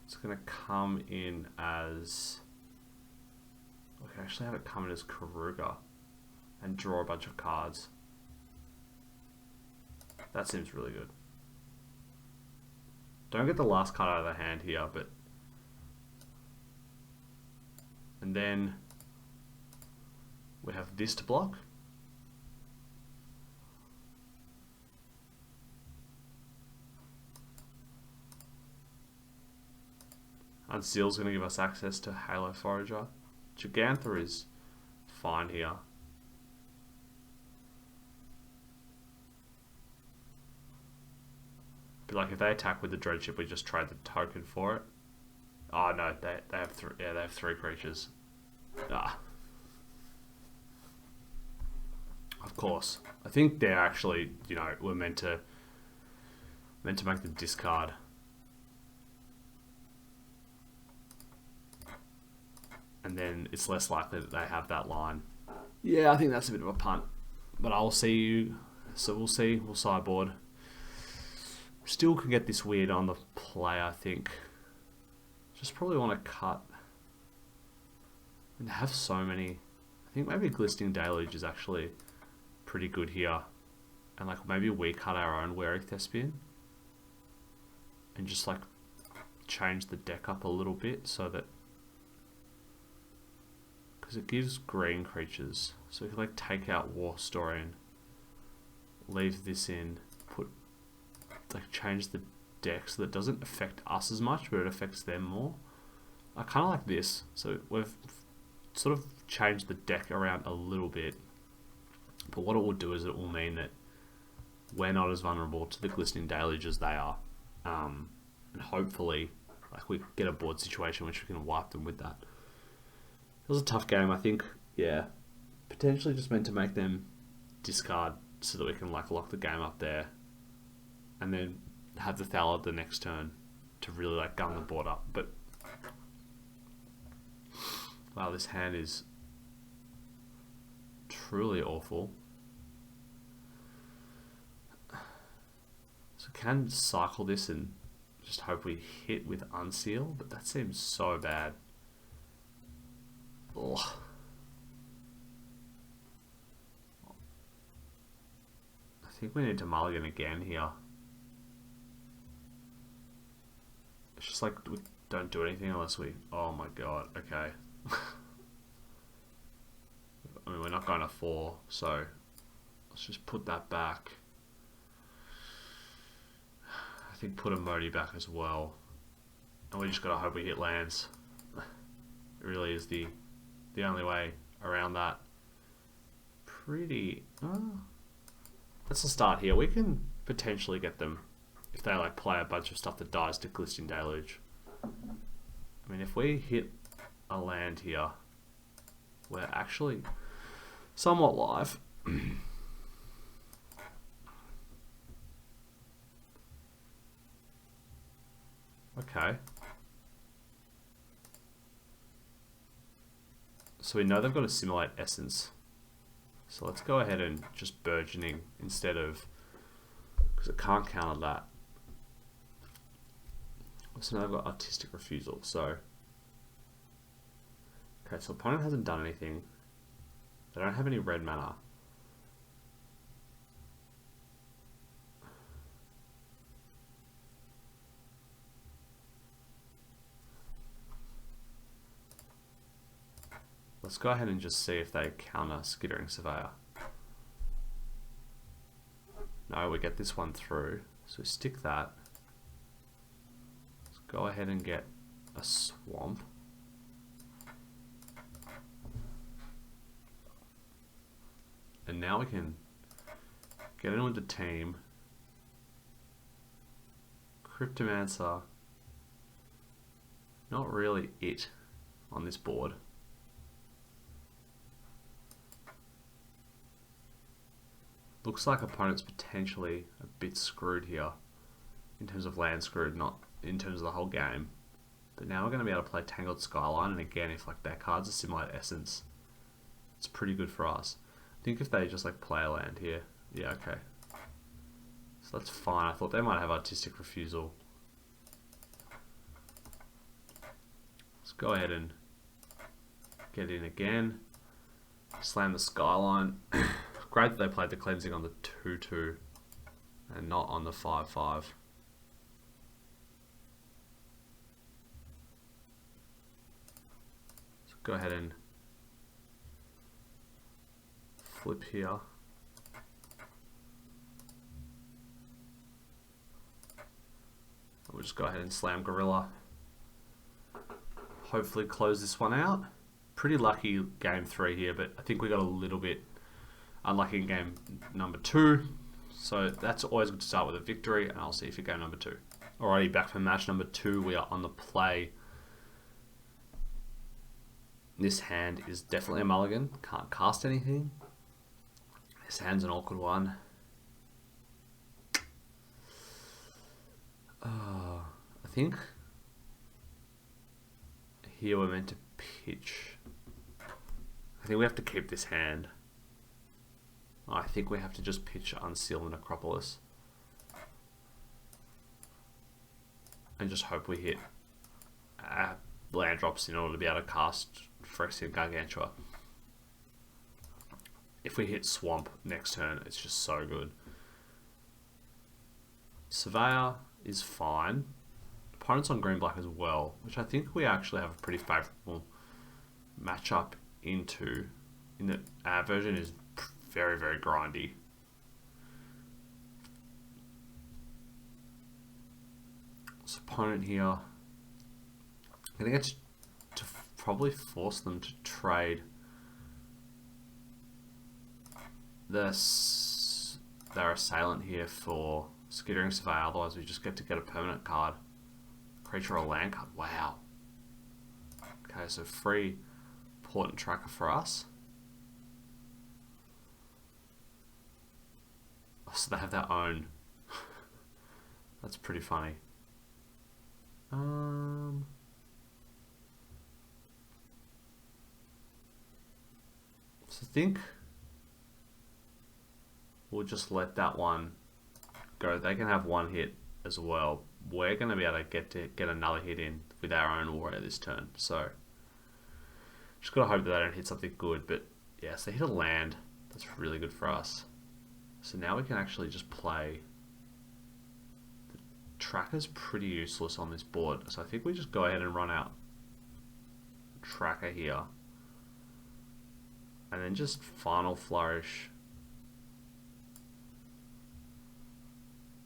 It's going to come in as... We can actually have it come in as Karuga and draw a bunch of cards. That seems really good. Don't get the last card out of the hand here, but... And then we have this to block. Unseal's going to give us access to Halo Forager. Gigantha is fine here. But like if they attack with the Dreadship, we just trade the token for it. Oh no, they have three. Yeah, they have 3 creatures. Ah, of course. I think they're actually, you know, we're meant to make them discard. And then it's less likely that they have that line. Yeah, I think that's a bit of a punt. But I'll see you. So we'll see. We'll sideboard. Still can get this weird on the play, I think. Just probably want to cut. And they have so many. I think maybe Glistening Deluge is actually pretty good here. And like maybe we cut our own Wary Thespian. And just like change the deck up a little bit so that... Because it gives green creatures. So we can like take out War Historian. Leave this in. Put... Like change the deck so that it doesn't affect us as much, but it affects them more. I kind of like this. So we've sort of changed the deck around a little bit. But what it will do is it will mean that we're not as vulnerable to the Glistening Deluge as they are. And hopefully like we get a board situation which we can wipe them with that. It was a tough game, I think. Yeah, potentially just meant to make them discard so that we can like lock the game up there. And then have the Thaler the next turn to really like gun the board up. But wow, this hand is truly awful. So can cycle this and just hope we hit with Unseal, but that seems so bad. Ugh. I think we need to mulligan again here. It's just like we don't do anything unless we... Oh my god, okay. I mean, we're not going to 4, so let's just put that back. I think put a Modi back as well. And we just gotta hope we hit lands. It really is the only way around that. Pretty... That's a start here. We can potentially get them if they like play a bunch of stuff that dies to Glistening Deluge. I mean, if we hit a land here, we're actually somewhat live. Okay. So we know they've got to simulate Essence. So let's go ahead and just Burgeoning instead of... Because it can't counter that. So now they've got Artistic Refusal, so... Okay, so opponent hasn't done anything. They don't have any red mana. Let's go ahead and just see if they counter Skittering Surveyor. No, we get this one through. So we stick that. Let's go ahead and get a Swamp. And now we can get in with the team. Cryptomancer. Not really it on this board. Looks like opponent's potentially a bit screwed here. In terms of land screwed, not in terms of the whole game. But now we're going to be able to play Tangled Skyline, and again, if like their cards are similar to Essence, it's pretty good for us. I think if they just like play a land here, yeah, okay. So that's fine. I thought they might have Artistic Refusal. Let's go ahead and get in again. Slam the Skyline. Great that they played the Cleansing on the 2-2 and not on the 5-5. So go ahead and flip here. We'll just go ahead and slam Gorilla. Hopefully close this one out. Pretty lucky game 3 here, but I think we got a little bit unlucky in game number 2. So that's always good to start with a victory, and I'll see you for game number 2. Alrighty, back for match number 2. We are on the play. This hand is definitely a mulligan. Can't cast anything. This hand's an awkward one. I think here we're meant to pitch. I think we have to keep this hand. I think we have to just pitch Unseal the Necropolis. And just hope we hit land drops in order to be able to cast Phyrexian Gargantua. If we hit Swamp next turn, it's just so good. Surveyor is fine. Opponents on green-black as well, which I think we actually have a pretty favourable matchup into. In that our version is very, very grindy. This opponent here, I think it's to probably force them to trade their assailant here for Skittering Surveyor, otherwise we just get a permanent card. Creature or land card. Wow. Okay, so free Portent Tracker for us. Oh, so they have their own. That's pretty funny. So I think we'll just let that one go. They can have one hit as well. We're going to be able to get another hit in with our own warrior this turn. So just got to hope that they don't hit something good. But yes, they hit a land. That's really good for us. So now we can actually just play. The tracker's pretty useless on this board. So I think we just go ahead and run out tracker here. And then just Final Flourish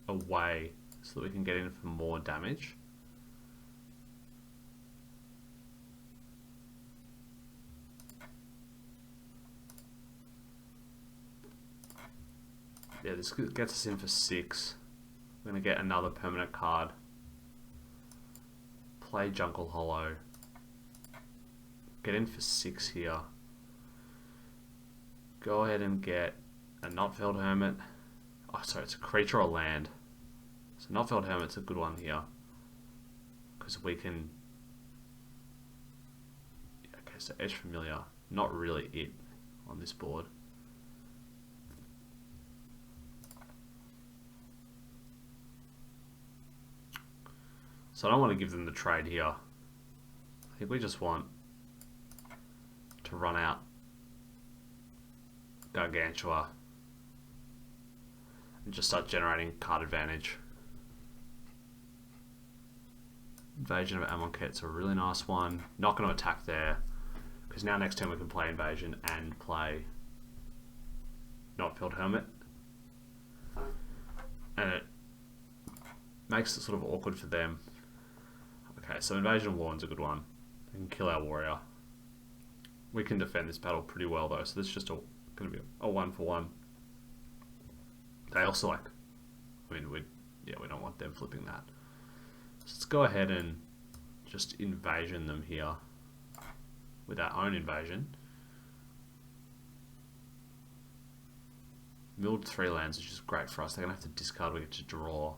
away so that we can get in for more damage. Yeah, this gets us in for 6. We're going to get another permanent card. Play Jungle Hollow. Get in for 6 here. Go ahead and get a Notfeld Hermit. Oh, sorry, it's a creature or land. So Notfeld Hermit's a good one here. Because we can... Okay, so Edge Familiar. Not really it on this board. So I don't want to give them the trade here. I think we just want to run out Gargantua and just start generating card advantage. Invasion of Amonkhet's a really nice one. Not going to attack there, because now next turn we can play Invasion and play Notfeld Hermit. And it makes it sort of awkward for them. Okay, so Invasion of Warren's a good one. They can kill our warrior. We can defend this battle pretty well though, so this is just going to be a 1-for-1. They also like, I mean, we don't want them flipping that. So let's go ahead and just invasion them here with our own invasion. Milled 3 lands, which is great for us. They're going to have to discard, we get to draw.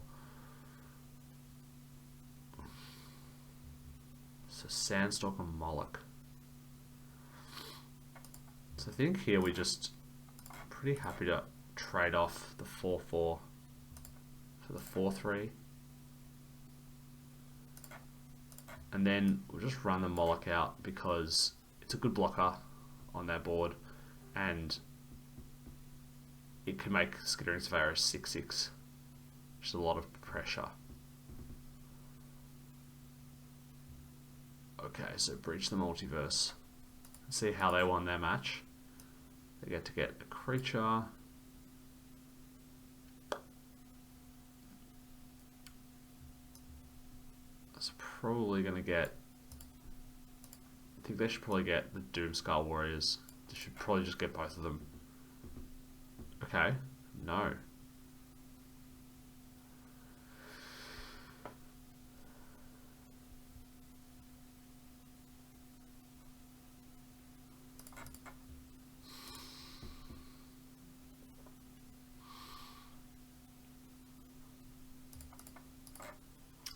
So Sandstalk and Moloch. So I think here we just pretty happy to trade off the 4-4 for the 4-3. And then we'll just run the Moloch out because it's a good blocker on their board and it can make Skittering Surveyor a 6-6, which is a lot of pressure. Okay, so Breach the Multiverse. Let's see how they won their match. They get to get a creature. That's probably going to get... I think they should probably get the Doomscar Warriors. They should probably just get both of them. Okay, no.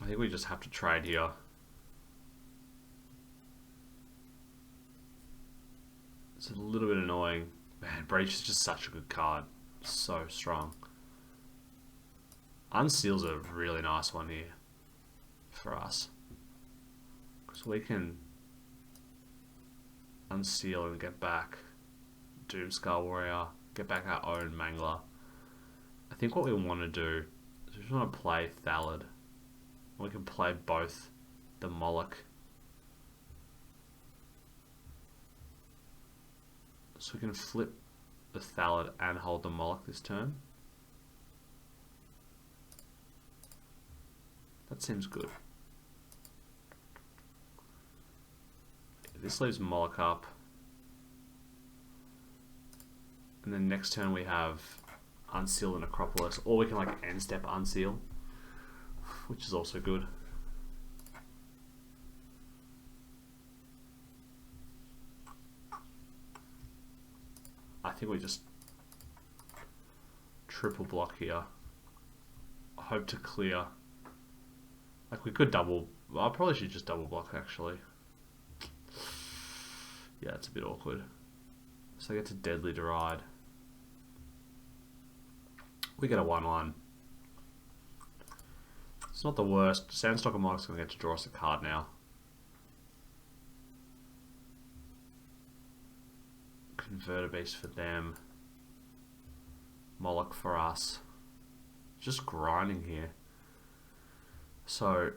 I think we just have to trade here. It's a little bit annoying. Man, Breach is just such a good card. So strong. Unseal's a really nice one here for us. Because we can unseal and get back Doomscar Warrior, get back our own Mangler. I think what we want to do is we just want to play Thallid. We can play both the Moloch. So we can flip the Thallid and hold the Moloch this turn. That seems good. This leaves Moloch up. And then next turn we have Unseal and Necropolis. Or we can like end step Unseal, which is also good. I think we just triple block here. I hope to clear. Like we could double. Well, I probably should just double block actually. Yeah, it's a bit awkward. So I get to Deadly Deride. We get a 1-1. It's not the worst. Sandstalk and Moloch's going to get to draw us a card now. Converter Beast for them. Moloch for us. Just grinding here. So,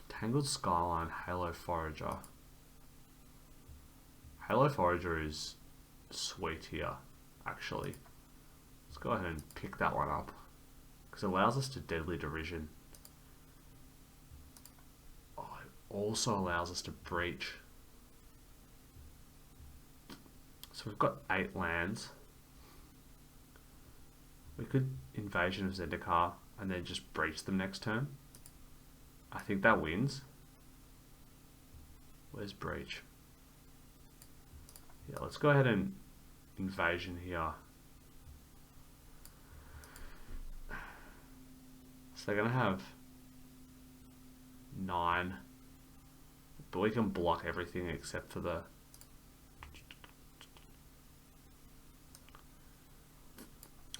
Tangled Skyline, Halo Forager. Halo Forager is sweet here, actually. Let's go ahead and pick that one up. Because it allows us to Deadly Derision. Oh, it also allows us to Breach. So we've got 8 lands. We could Invasion of Zendikar and then just Breach them next turn. I think that wins. Where's Breach? Yeah, let's go ahead and Invasion here. So they're going to have 9. But we can block everything except for the...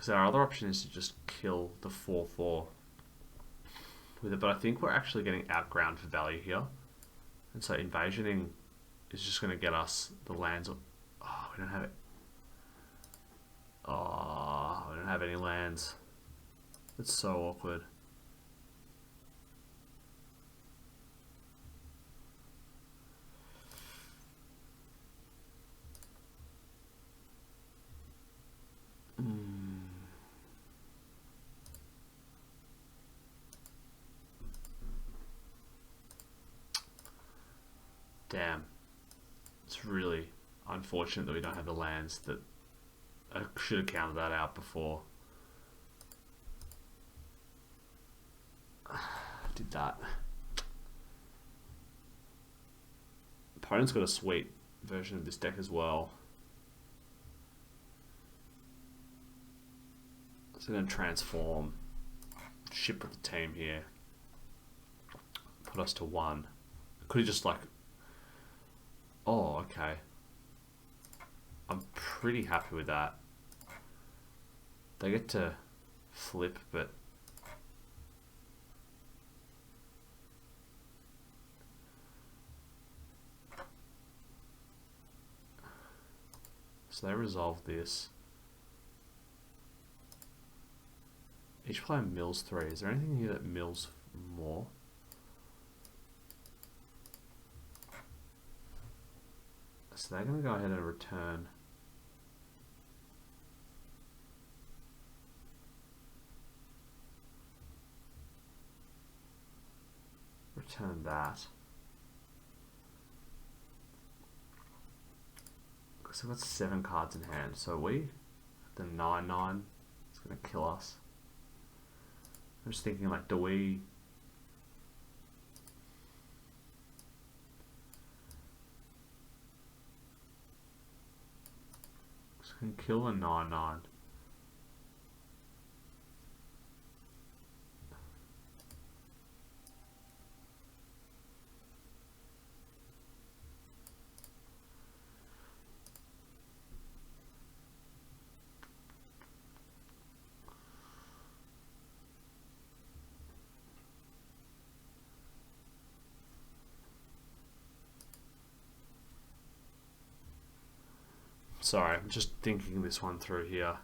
So our other option is to just kill the 4-4 with it, but I think we're actually getting outground for value here. And so invasioning is just going to get us the lands. Oh, we don't have it. Oh, we don't have any lands. It's so awkward. Damn. It's really unfortunate that we don't have the lands. That I should have counted that out before. Did that. Opponent's got a sweet version of this deck as well. So I'm going to transform, ship with the team here, put us to 1. Could have just like, oh, okay. I'm pretty happy with that. They get to flip, but so they resolve this. Each player mills 3. Is there anything here that mills more? So they're going to go ahead and return. Return that. So we've got 7 cards in hand. So the 9/9 is going to kill us. I'm just thinking, like, do we... So we can kill a 9/9. Sorry, I'm just thinking this one through here.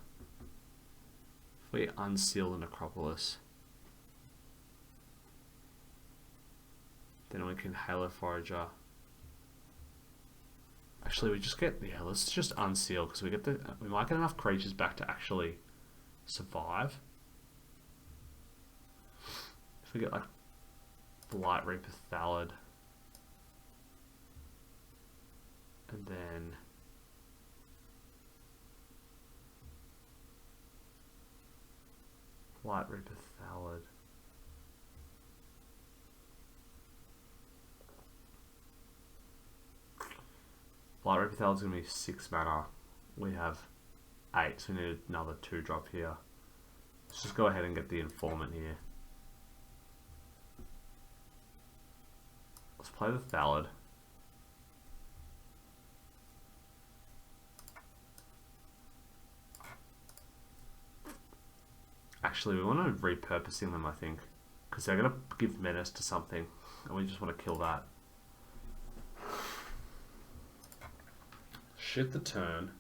If we unseal the Necropolis, then we can Halo Forager. Actually, we just get, yeah, let's just unseal, because we might get enough creatures back to actually survive. If we get like Blight Reaper Thallid, and then Blight Reaper Thallid. Blight Reaper Thallid is going to be 6 mana. We have 8, so we need another 2-drop here. Let's just go ahead and get the Informant here. Let's play the Thallid. Actually, we want to repurposing them, I think, because they're going to give menace to something, and we just want to kill that. Shit the turn.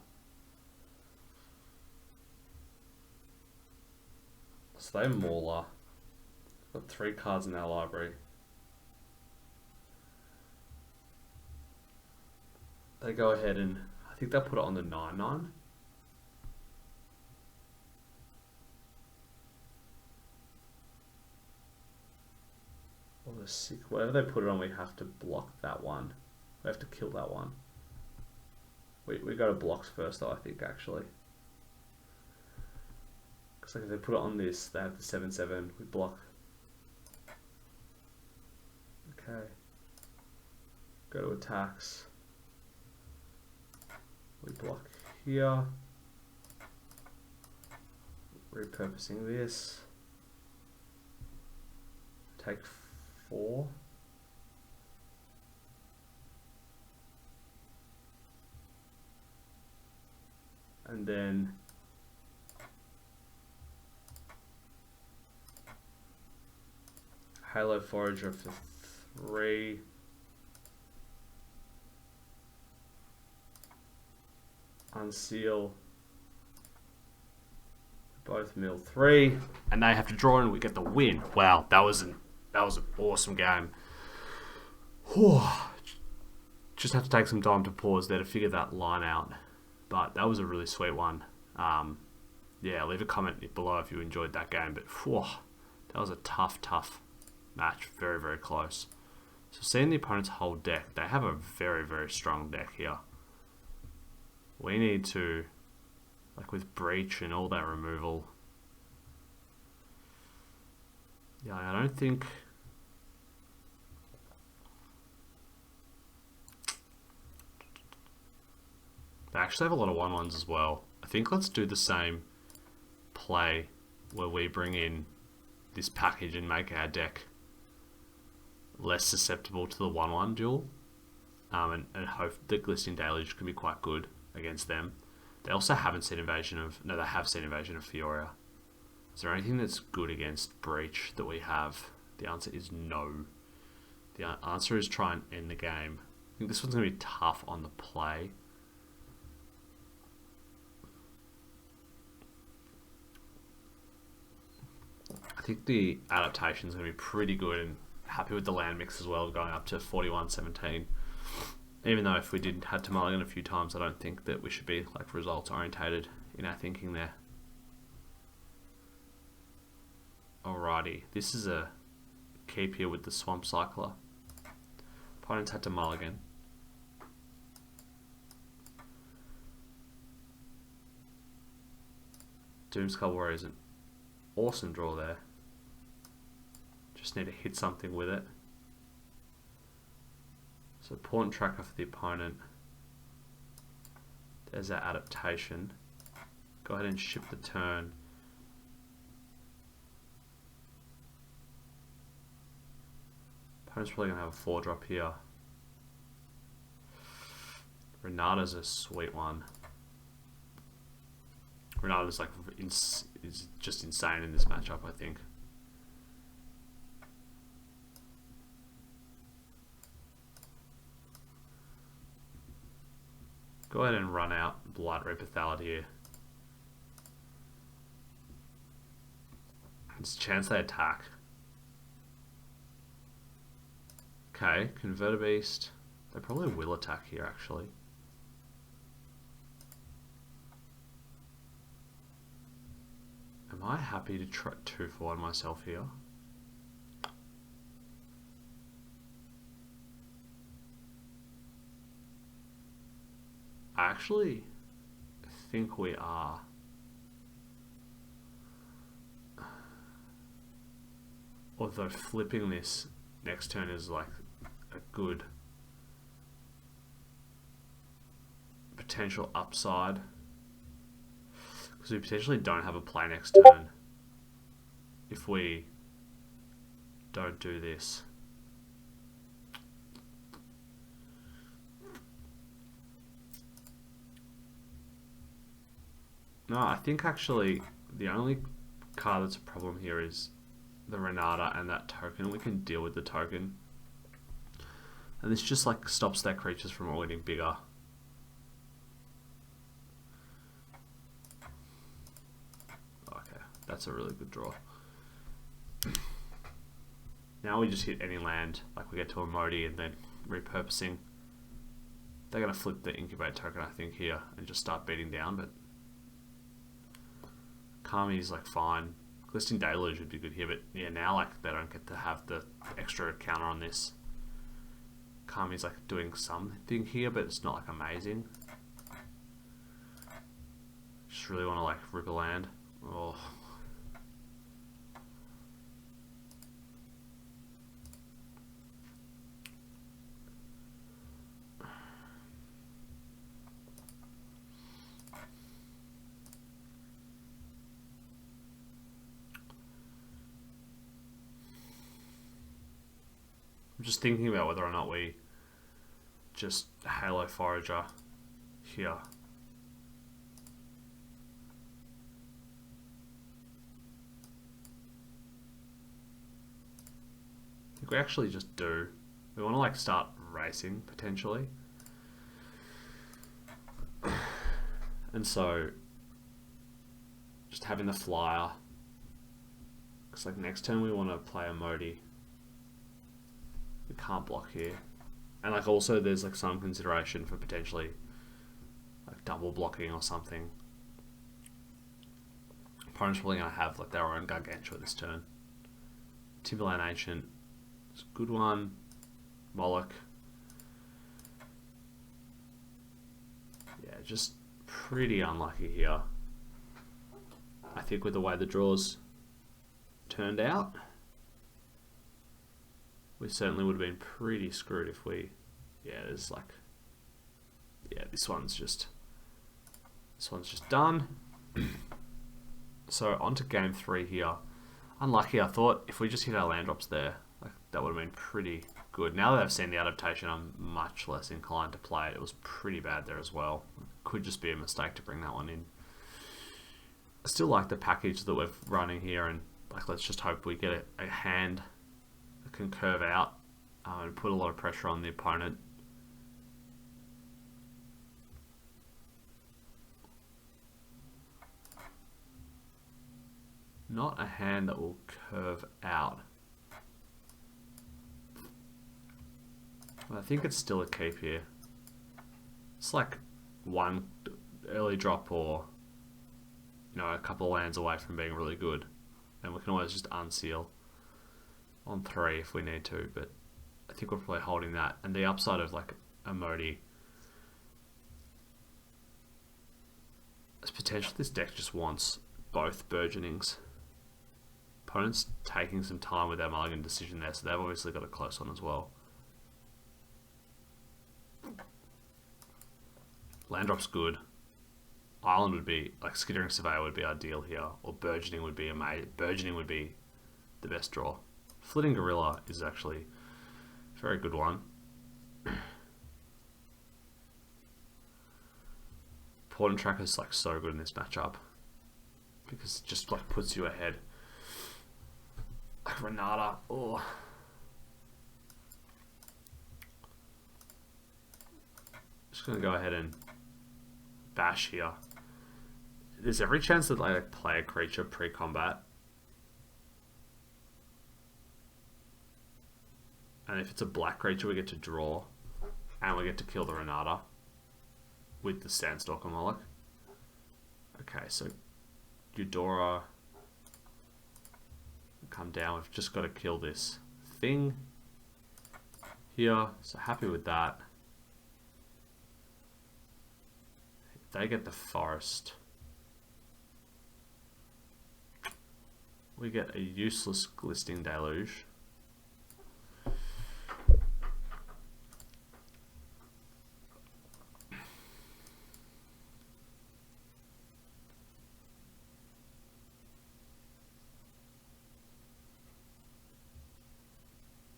Slay Mauler. Got 3 cards in our library. They go ahead and I think they'll put it on the 9/9. Or the 6. Whatever they put it on, we have to block that one. We have to kill that one. We go to blocks first though, I think, actually. Because like if they put it on this, they have the 7/7, we block. Okay. Go to attacks. We block here. Repurposing this. Take 4. And then Halo Forager for 3. Unseal. Both mill 3. And they have to draw and we get the win. Wow, that was an awesome game. Whew. Just have to take some time to pause there to figure that line out. But that was a really sweet one. Yeah, leave a comment below if you enjoyed that game. But whew, that was a tough match. Very, very close. So seeing the opponent's whole deck, they have a very, very strong deck here. We need to, like with Breach and all that removal. Yeah, I don't think... They actually have a lot of 1/1s as well. I think let's do the same play where we bring in this package and make our deck less susceptible to the 1/1 duel, and hope the Glistening Deluge can be quite good against them. They also haven't seen Invasion of... No, they have seen Invasion of Fioria. Is there anything that's good against Breach that we have? The answer is no. The answer is try and end the game. I think this one's going to be tough on the play. I think the adaptation is going to be pretty good, and happy with the land mix as well, going up to 41-17. Even though if we did had to mulligan a few times, I don't think that we should be like results orientated in our thinking there. Alrighty, this is a keep here with the Swamp Cycler. Opponents had to mulligan. Doomskull Warrior is an awesome draw there. Just need to hit something with it. So pawn tracker for the opponent. There's our adaptation. Go ahead and ship the turn. Opponent's probably going to have a 4-drop here. Renata's a sweet one. Renata's like is just insane in this matchup, I think. Go ahead and run out Blight Reaper Thallid here. There's a chance they attack. Okay, Converter Beast. They probably will attack here, actually. Am I happy to try 2-for-1 myself here? I actually think we are. Although flipping this next turn is like a good potential upside, because we potentially don't have a play next turn if we don't do this. No, I think actually the only card that's a problem here is the Renata and that token. We can deal with the token. And this just like stops their creatures from all getting bigger. Okay, that's a really good draw. Now we just hit any land, like we get to a Modi and then repurposing. They're going to flip the Incubate token, I think, here and just start beating down, but Kami's like fine. Glistening Deluge would be good here, but yeah, now like they don't get to have the extra counter on this. Kami's like doing something here, but it's not like amazing. Just really want to like rip a land. Oh. I'm just thinking about whether or not we just Halo Forager here. I think we actually just do. We want to like start racing potentially. And so just having the flyer, because like next turn we want to play a Modi. We can't block here, and like also there's like some consideration for potentially like double blocking or something. Opponent's probably going to have like their own Gargantua this turn. Timberland Ancient is a good one. Moloch, yeah, just pretty unlucky here, I think, with the way the draws turned out. We certainly would have been pretty screwed if we, yeah, there's like, yeah, this one's just done. So on to game 3 here. Unlucky, I thought if we just hit our land drops there, like, that would have been pretty good. Now that I've seen the adaptation, I'm much less inclined to play it. It was pretty bad there as well. Could just be a mistake to bring that one in. I still like the package that we're running here, and like, let's just hope we get a hand that can curve out and put a lot of pressure on the opponent. Not a hand that will curve out. But I think it's still a keep here. It's like one early drop or, you know, a couple of lands away from being really good. And we can always just unseal on 3 if we need to, but I think we're probably holding that. And the upside of like a Modi is potentially this deck just wants both burgeonings. Opponent's taking some time with their mulligan decision there, so they've obviously got a close one as well. Land drop's good. Island would be, like, Skittering Surveyor would be ideal here, or Burgeoning would be amazing. Burgeoning would be the best draw. Flitting Gorilla is actually a very good one. Portent Tracker is like so good in this matchup because it just like puts you ahead. Like Renata, oh. Just gonna go ahead and bash here. There's every chance that I like play a creature pre-combat, and if it's a black creature, we get to draw, and we get to kill the Renata with the Sandstalker Moloch. Okay, so Eudora come down. We've just got to kill this thing here. So happy with that. They get the forest. We get a useless Glistening Deluge.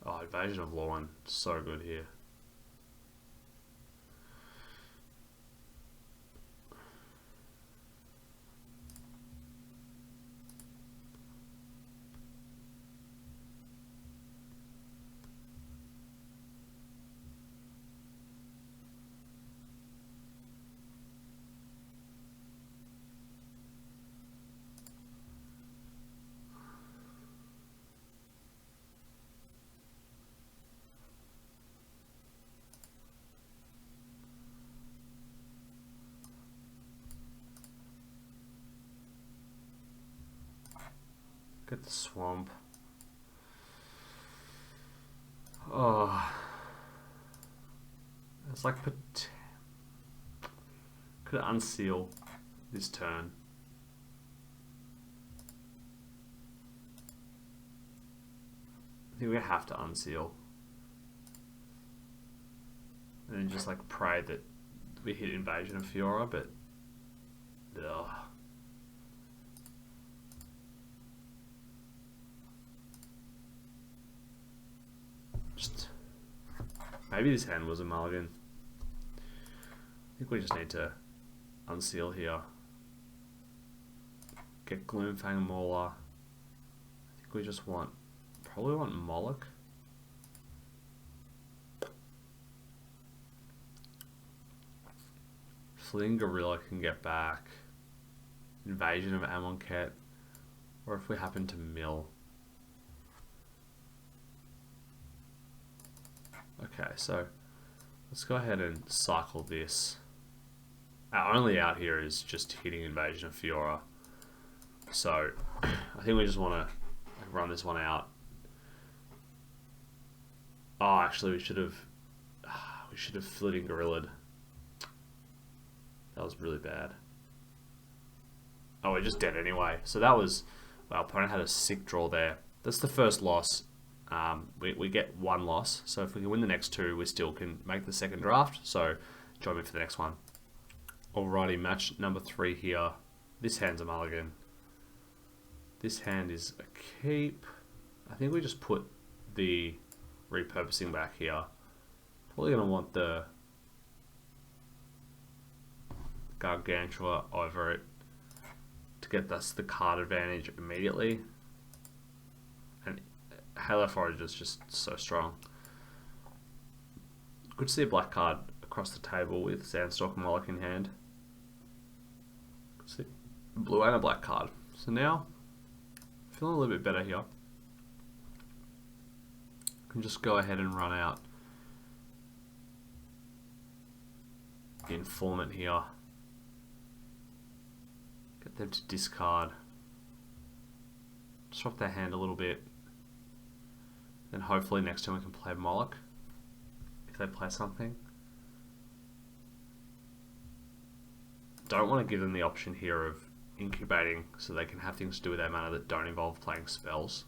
Oh, Invasion of Lorne, so good here. Get the swamp. Oh, it's like could unseal this turn. I think we have to unseal, and then just like pray that we hit Invasion of Fiora, but ugh. Maybe this hand was a mulligan. I think we just need to unseal here. Get Gloomfang Mauler. I think we just probably want Moloch. Flitting Gorilla can get back. Invasion of Amonkhet. Or if we happen to mill. Okay, so let's go ahead and cycle this. Our only out here is just hitting Invasion of Fiora. So I think we just want to run this one out. Oh, actually, we should have Flitting Gorilla'd. That was really bad. Oh, we're just dead anyway. So that was, our opponent had a sick draw there. That's the first loss. We get one loss, so if we can win the next 2, we still can make the second draft. So join me for the next one. Alrighty, match number 3 here. This hand's a mulligan. This hand is a keep. I think we just put the repurposing back here. Probably going to want the Gargantua over it to get us the card advantage immediately. And Halo Forager is just so strong. Good to see a black card across the table with Sandstalk and Moloch in hand. See, blue and a black card. So now, feeling a little bit better here. Can just go ahead and run out the Informant here. Get them to discard. Swap their hand a little bit. Then hopefully next time we can play Moloch. If they play something. Don't want to give them the option here of incubating so they can have things to do with their mana that don't involve playing spells.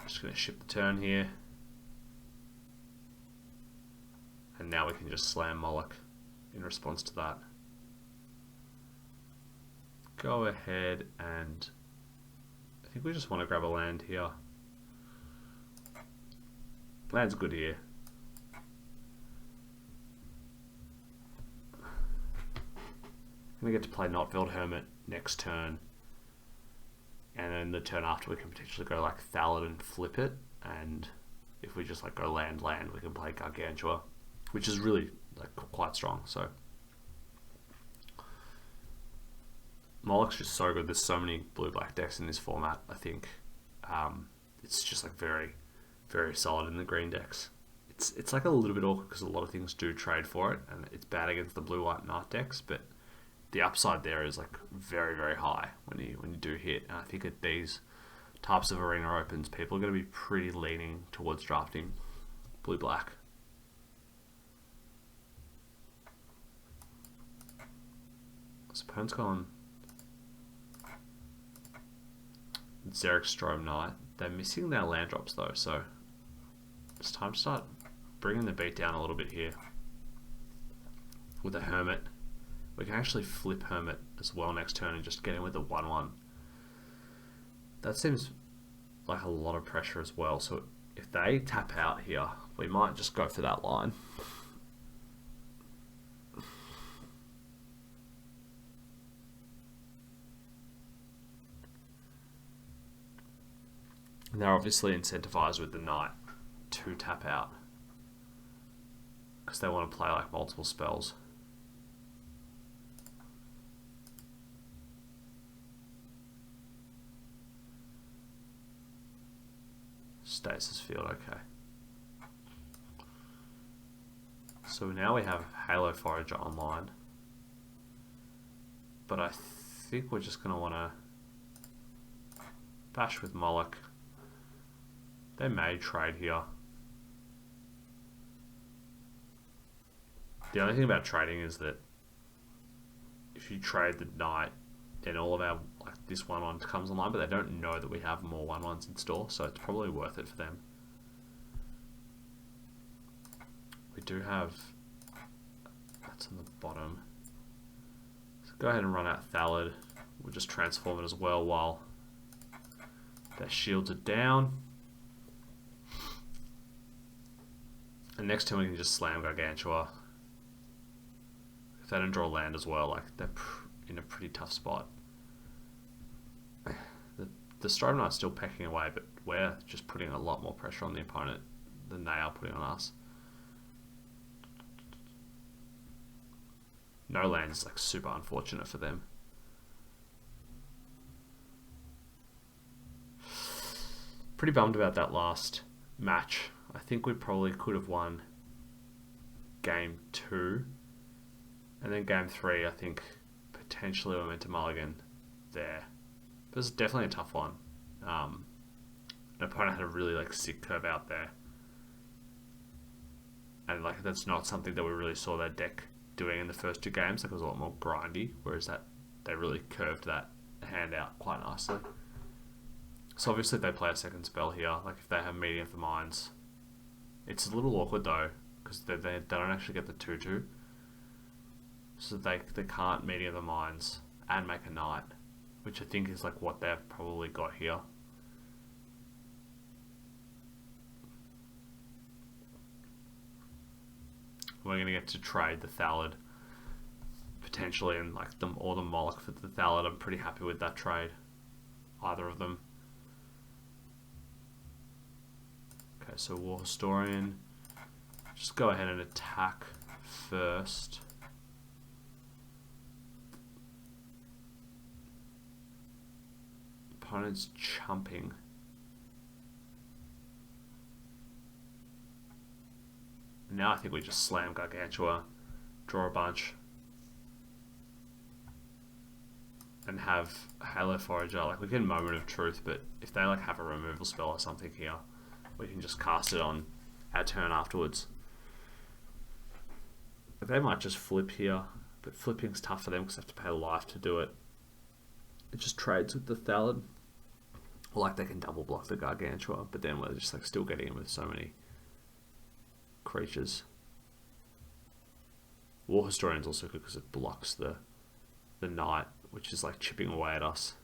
Just going to ship the turn here. And now we can just slam Moloch in response to that. Go ahead and I think we just want to grab a land here. Land's good here. I'm going to get to play Notfeld Hermit next turn. And then the turn after we can potentially go like Thallid and flip it. And if we just like go land, we can play Gargantua. Which is really like quite strong. So Moloch's just so good. There's so many blue-black decks in this format. I think it's just like very, very solid in the green decks. It's like a little bit awkward because a lot of things do trade for it, and it's bad against the blue-white Knight decks. But the upside there is like very, very high when you do hit. And I think at these types of arena opens, people are going to be pretty leaning towards drafting blue-black. Opponent's gone Xeric Strome Knight. They're missing their land drops though, so it's time to start bringing the beat down a little bit here. With a Hermit, we can actually flip Hermit as well next turn and just get in with a 1/1. That seems like a lot of pressure as well, so if they tap out here, we might just go for that line. And they're obviously incentivized with the Knight to tap out because they want to play like multiple spells. Stasis Field, okay. So now we have Halo Forager online, but I think we're just going to want to bash with Moloch. They may trade here. The only thing about trading is that if you trade the Knight, then all of our like this 1/1 comes online, but they don't know that we have more 1/1s in store, so it's probably worth it for them. We do have that's on the bottom. So go ahead and run out Thallid. We'll just transform it as well while their shields are down. And next turn we can just slam Gargantua. If they don't draw land as well, like they're in a pretty tough spot. The Strome Knight's still pecking away, but we're just putting a lot more pressure on the opponent than they are putting on us. No land is like super unfortunate for them. Pretty bummed about that last match. I think we probably could have won game 2, and then game 3 I think potentially we went to mulligan there. But it's definitely a tough one. An opponent had a really like sick curve out there, and like that's not something that we really saw their deck doing in the first 2 games. Like it was a lot more grindy, whereas that they really curved that hand out quite nicely. So obviously if they play a second spell here, like if they have Medium of the Minds, it's a little awkward though, because they don't actually get the 2/2. So they can't Meeting of the Minds and make a knight, which I think is like what they've probably got here. We're going to get to trade the Thallid potentially, and like or the Moloch for the Thallid. I'm pretty happy with that trade, either of them. Okay, so War Historian, just go ahead and attack first. Opponent's chumping. Now I think we just slam Gargantua, draw a bunch, and have Halo Forager. Like, we can Moment of Truth, but if they like have a removal spell or something here, we can just cast it on our turn afterwards. They might just flip here, but flipping's tough for them because they have to pay life to do it. It just trades with the Thallid. Or like they can double block the Gargantua, but then we're just like still getting in with so many creatures. War Historian's also good because it blocks the Knight, which is like chipping away at us.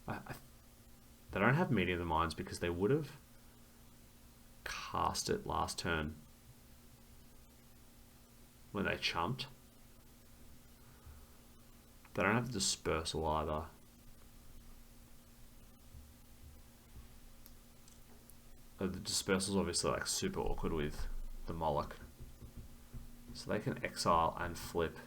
They don't have Meeting of the Minds because they would have cast it last turn when they chumped. They don't have Dispersal either. The Dispersal's obviously like super awkward with the Moloch. So they can exile and flip.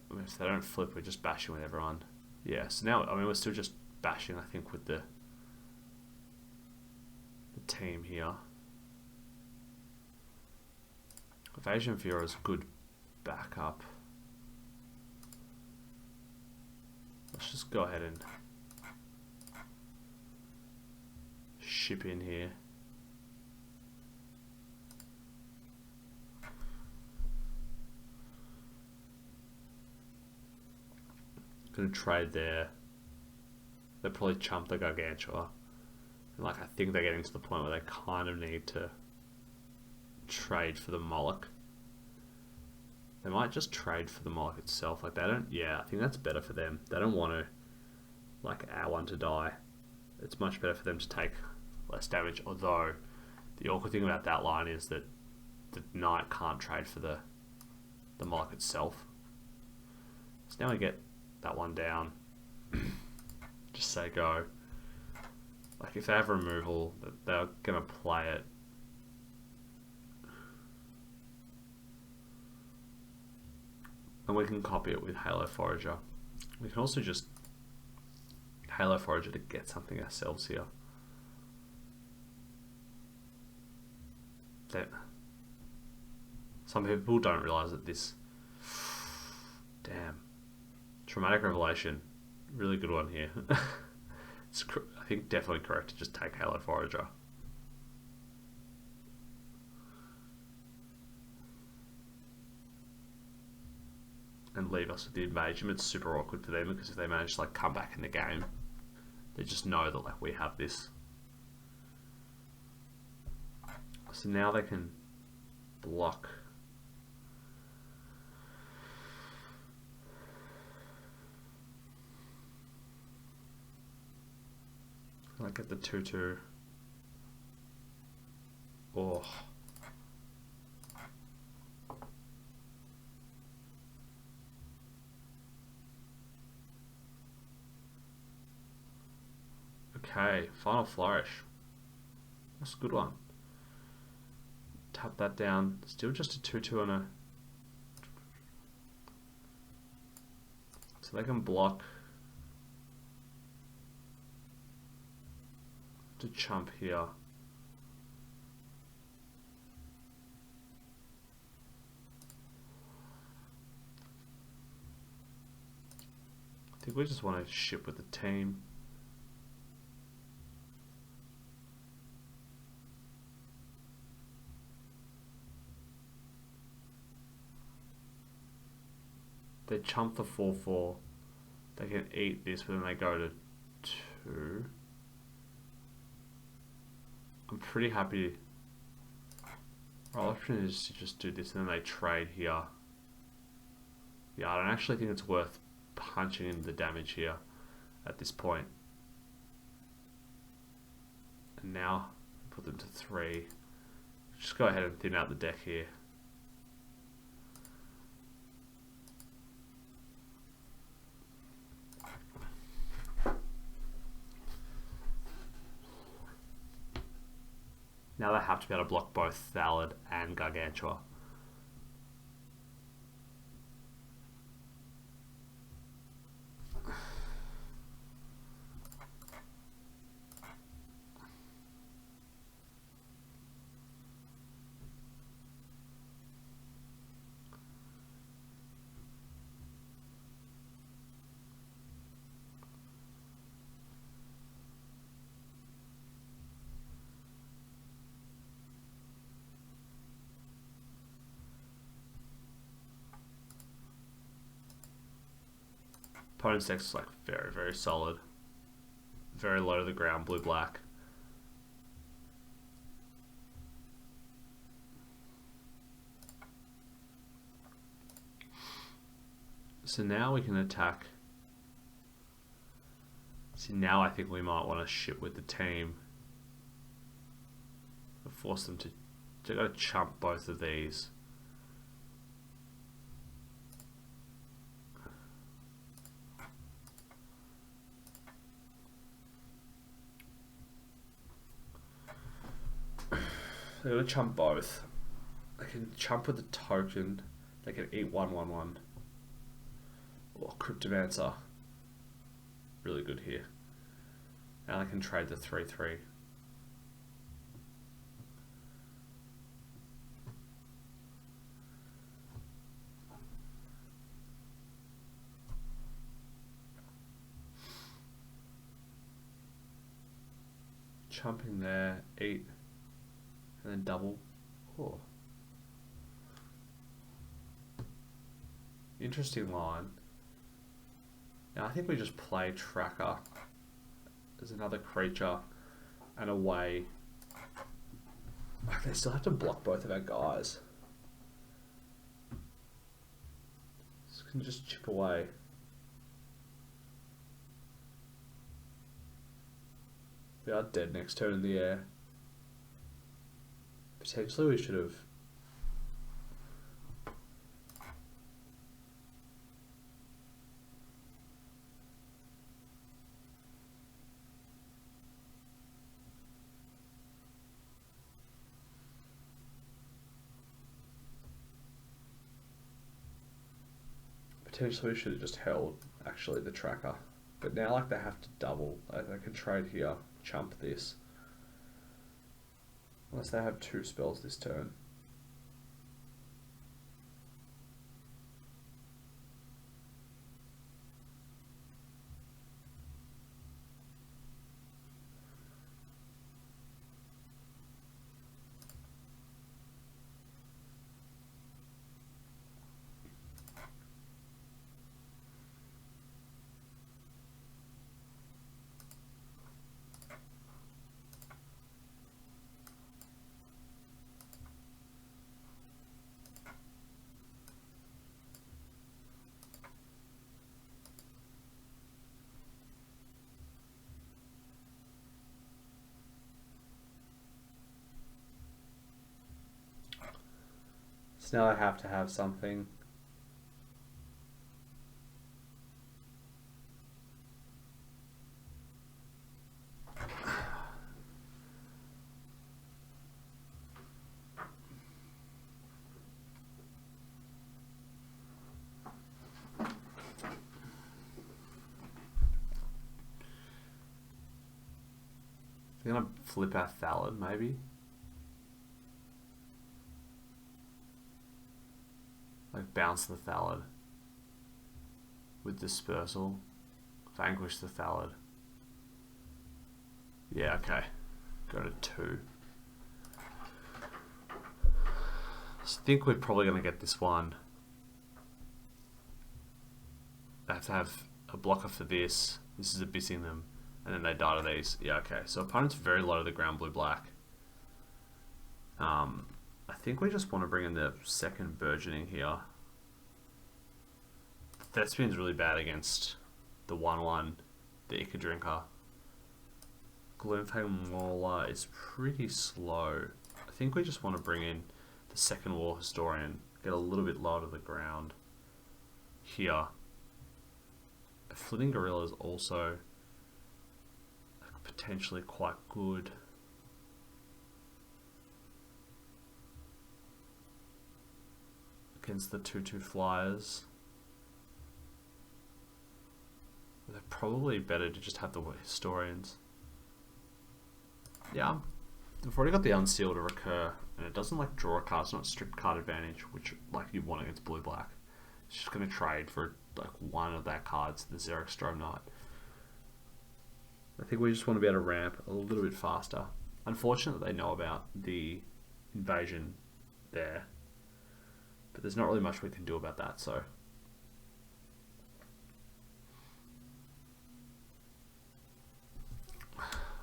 I mean, if they don't flip, we're just bashing with everyone. Yeah, so now, I mean, we're still just bashing, I think, with the team here. Evasion Fury is good backup. Let's just go ahead and ship in here. Gonna trade there. They probably chump the Gargantua. And like, I think they're getting to the point where they kind of need to trade for the Moloch. They might just trade for the Moloch itself. Like, they don't, yeah, I think that's better for them. They don't want to, like, our one to die. It's much better for them to take less damage. Although, the awkward thing about that line is that the Knight can't trade for the Moloch itself. So now we get that one down. Just say go. Like, if they have removal, they're gonna play it. And we can copy it with Halo Forager. We can also just Halo Forager to get something ourselves here. Some people don't realise that this... Damn. Traumatic Revelation. Really good one here. It's, I think, definitely correct to just take Halo Forager. And leave us with the Invasion. It's super awkward for them because if they manage to like come back in the game, they just know that like we have this. So now they can block. I get the 2/2. Oh. Okay, Final Flourish. That's a good one. Tap that down. Still just a 2/2 on a... So they can block to chump here. I think we just want to ship with the team. They chump the 4/4. They can eat this, but then they go to 2. I'm pretty happy. Our option is to just do this and then they trade here. Yeah, I don't actually think it's worth punching in the damage here at this point. And now put them to 3. Just go ahead and thin out the deck here. Now they have to be able to block both Thallid and Gargantua. Opponent's deck is like very, very solid. Very low to the ground, blue-black. So now we can attack. See, now I think we might want to ship with the team. Force them to go chump both of these. They're going to chump both. They can chump with a token. They can eat 1/1/1. Or Cryptomancer. Really good here. Now they can trade the 3/3. Chumping there, eat. And then double. Oh. Interesting line. Now I think we just play Tracker as another creature and away. They still have to block both of our guys. This can just chip away. We are dead next turn in the air. Potentially we should have. Potentially we should have just held actually the Tracker. But now like they have to double. They can trade here, chump this. Unless they have 2 spells this turn. So now I have to have something. I'm gonna flip our Thallid maybe. Like bounce the Thallid with Dispersal, vanquish the Thallid. Yeah, okay. Go to 2. So I think we're probably going to get this one. They have to have a blocker for this. This is abyssing them. And then they die to these. Yeah, okay. So opponent's very low to the ground, blue-black. I think we just want to bring in the second burgeoning here. Thespian's really bad against the 1/1, the Ica Drinker. Gloomfang Mauler is pretty slow. I think we just want to bring in the second War Historian, get a little bit lower to the ground here. Flitting Gorilla is also potentially quite good. Against the 2/2 flyers. They're probably better to just have the historians. Yeah, we've already got the unseal to recur, and it doesn't like draw a card. It's not strict card advantage, which like you want against blue-black. It's just going to trade for like one of their cards, the Xeric Strome Knight. I think we just want to be able to ramp a little bit faster. Unfortunate that they know about the invasion there, but there's not really much we can do about that, so.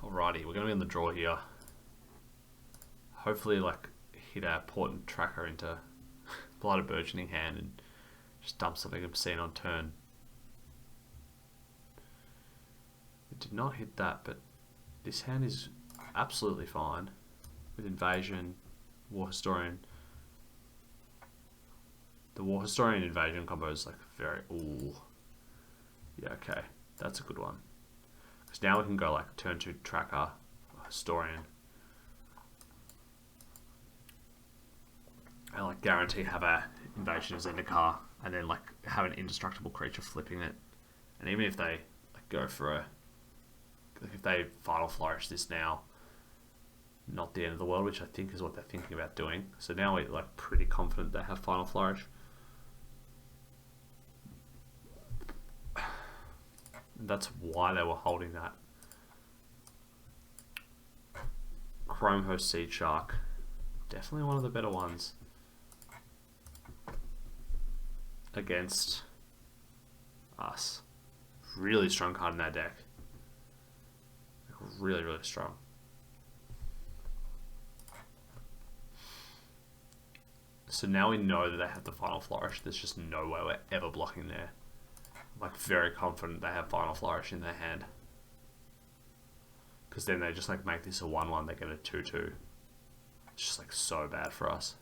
Alrighty, we're going to be on the draw here. Hopefully, like, hit our Portent Tracker into Blighted Burgeoning hand and just dump something obscene on turn. It did not hit that, but this hand is absolutely fine with Invasion, War Historian. The War Historian Invasion combo is like very, ooh. Yeah, okay, that's a good one. Because now we can go like turn 2 Tracker, Historian. And like guarantee have a Invasion of Zendikar, and then like have an indestructible creature flipping it. And even if they like go for a, like if they Final Flourish this now, not the end of the world, which I think is what they're thinking about doing. So now we're like pretty confident they have Final Flourish. And that's why they were holding that. Chrome Host Seed Shark, definitely one of the better ones against us. Really strong card in that deck. Really, really strong. So now we know that they have the Final Flourish. There's just no way we're ever blocking there. I'm like very confident they have Final Flourish in their hand. Because then they just like make this a 1/1, they get a 2/2. It's just like so bad for us.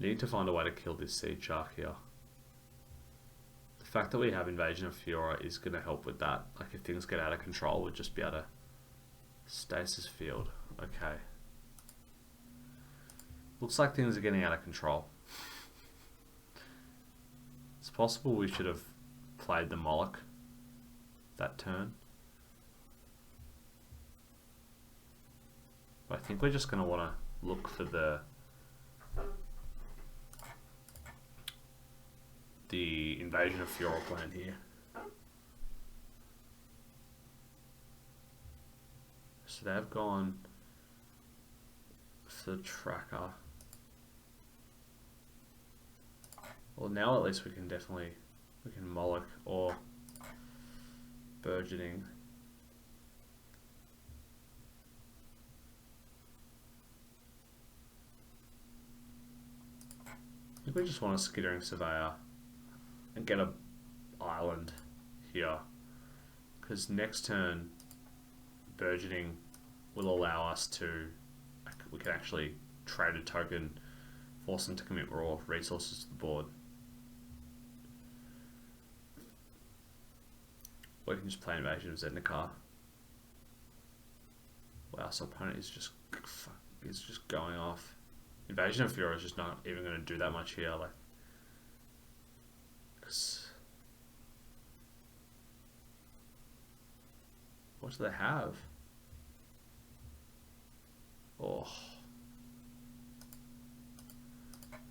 Need to find a way to kill this Seed Shark here. The fact that we have Invasion of Fiora is going to help with that. Like if things get out of control, we'll just be able to stasis field. Okay. Looks like things are getting out of control. It's possible we should have played the Moloch that turn. But I think we're just going to want to look for the Invasion of Fiora plan here. So they've gone for the Tracker. Well, now at least we can Moloch or Burgeoning. I think we just want a Skittering Surveyor and get a island here, because next turn Burgeoning will allow us to, we can actually trade a token, force them to commit raw resources to the board. Or you can just play Invasion of Zendikar. Wow, so opponent is just going off. Invasion of Fiora is just not even going to do that much here. Like, what do they have? Oh,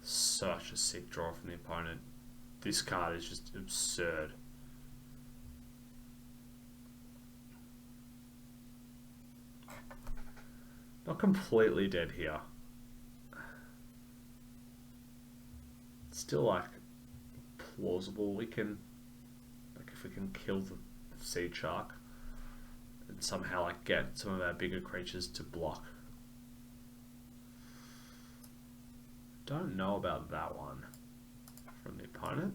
such a sick draw from the opponent. This card is just absurd. Not completely dead here. Still like plausible. We can, like, if we can kill the Seed Shark and somehow like get some of our bigger creatures to block. Don't know about that one from the opponent.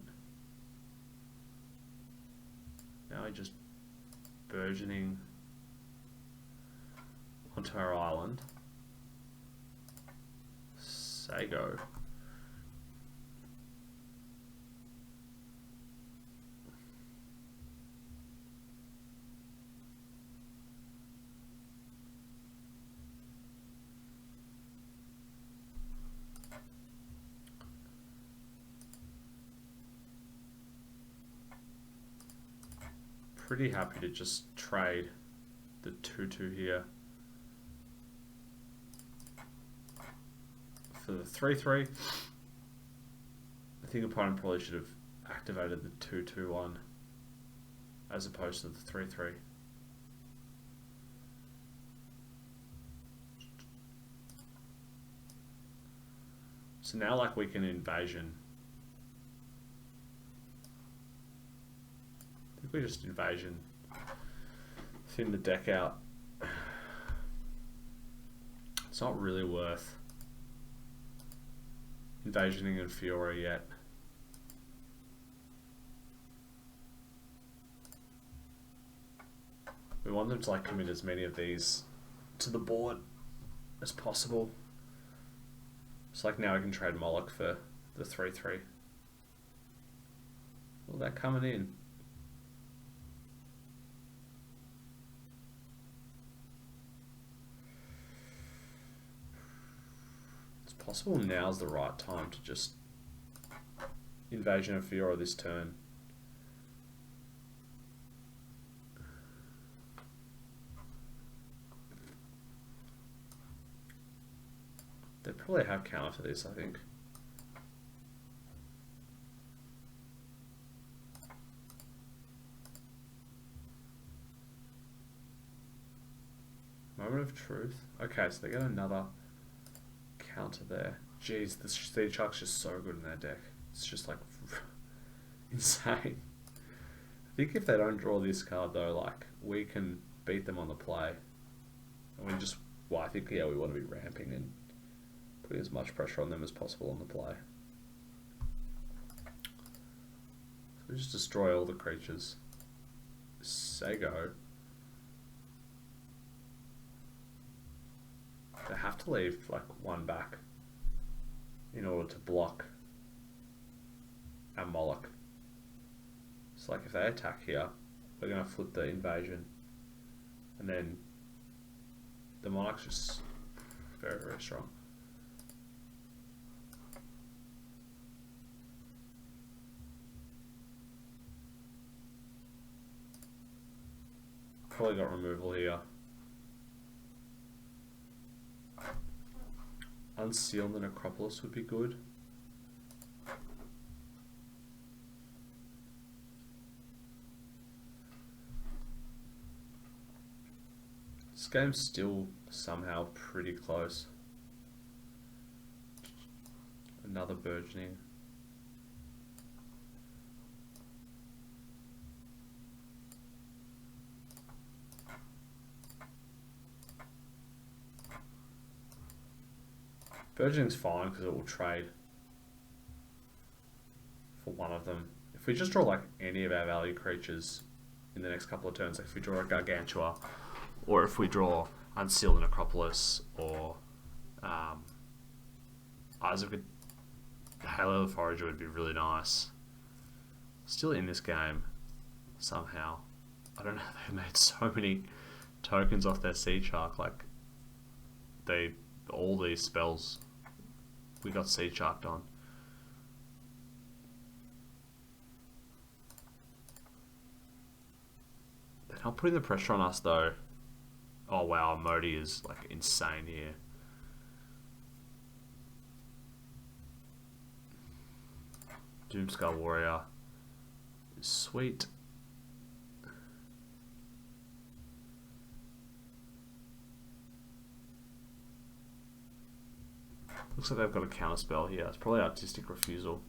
Now we're just burgeoning onto our island. Sago. Pretty happy to just trade the 2/2 here for the 3/3. I think opponent probably should have activated the 2/2/1 as opposed to the 3/3. So now like we can invasion. I think we just invasion, thin the deck out. It's not really worth invasioning and Fiora yet. We want them to like commit as many of these to the board as possible. It's like now we can trade Moloch for the 3/3. Well, that coming in. It's possible now's the right time to just invasion of Fiora this turn. They probably have counter for this, I think. Moment of truth. Okay, so they get another counter there. Jeez, the Seed Shark's just so good in their deck. It's just like insane. I think if they don't draw this card though, like, we can beat them on the play. And we just, well, I think, yeah, we want to be ramping and putting as much pressure on them as possible on the play. So we just destroy all the creatures. Sago. They have to leave like one back in order to block our Moloch. So like if they attack here, we're going to flip the invasion, and then the Monarch's just very, very strong. Probably got removal here. Unseal the Necropolis would be good. This game's still somehow pretty close. Another burgeoning. Burgeoning's fine because it will trade for one of them. If we just draw like any of our value creatures in the next couple of turns, like if we draw a Gargantua, or if we draw Unseal the Necropolis, or Eyes of Halo the Forager would be really nice. Still in this game somehow. I don't know, they made so many tokens off their Seed Shark, like all these spells we got Seed Sharked on. They're not putting the pressure on us though. Oh wow, Modi is like insane here. Doomskull Warrior is sweet. Looks like they've got a counter spell here. It's probably Artistic Refusal.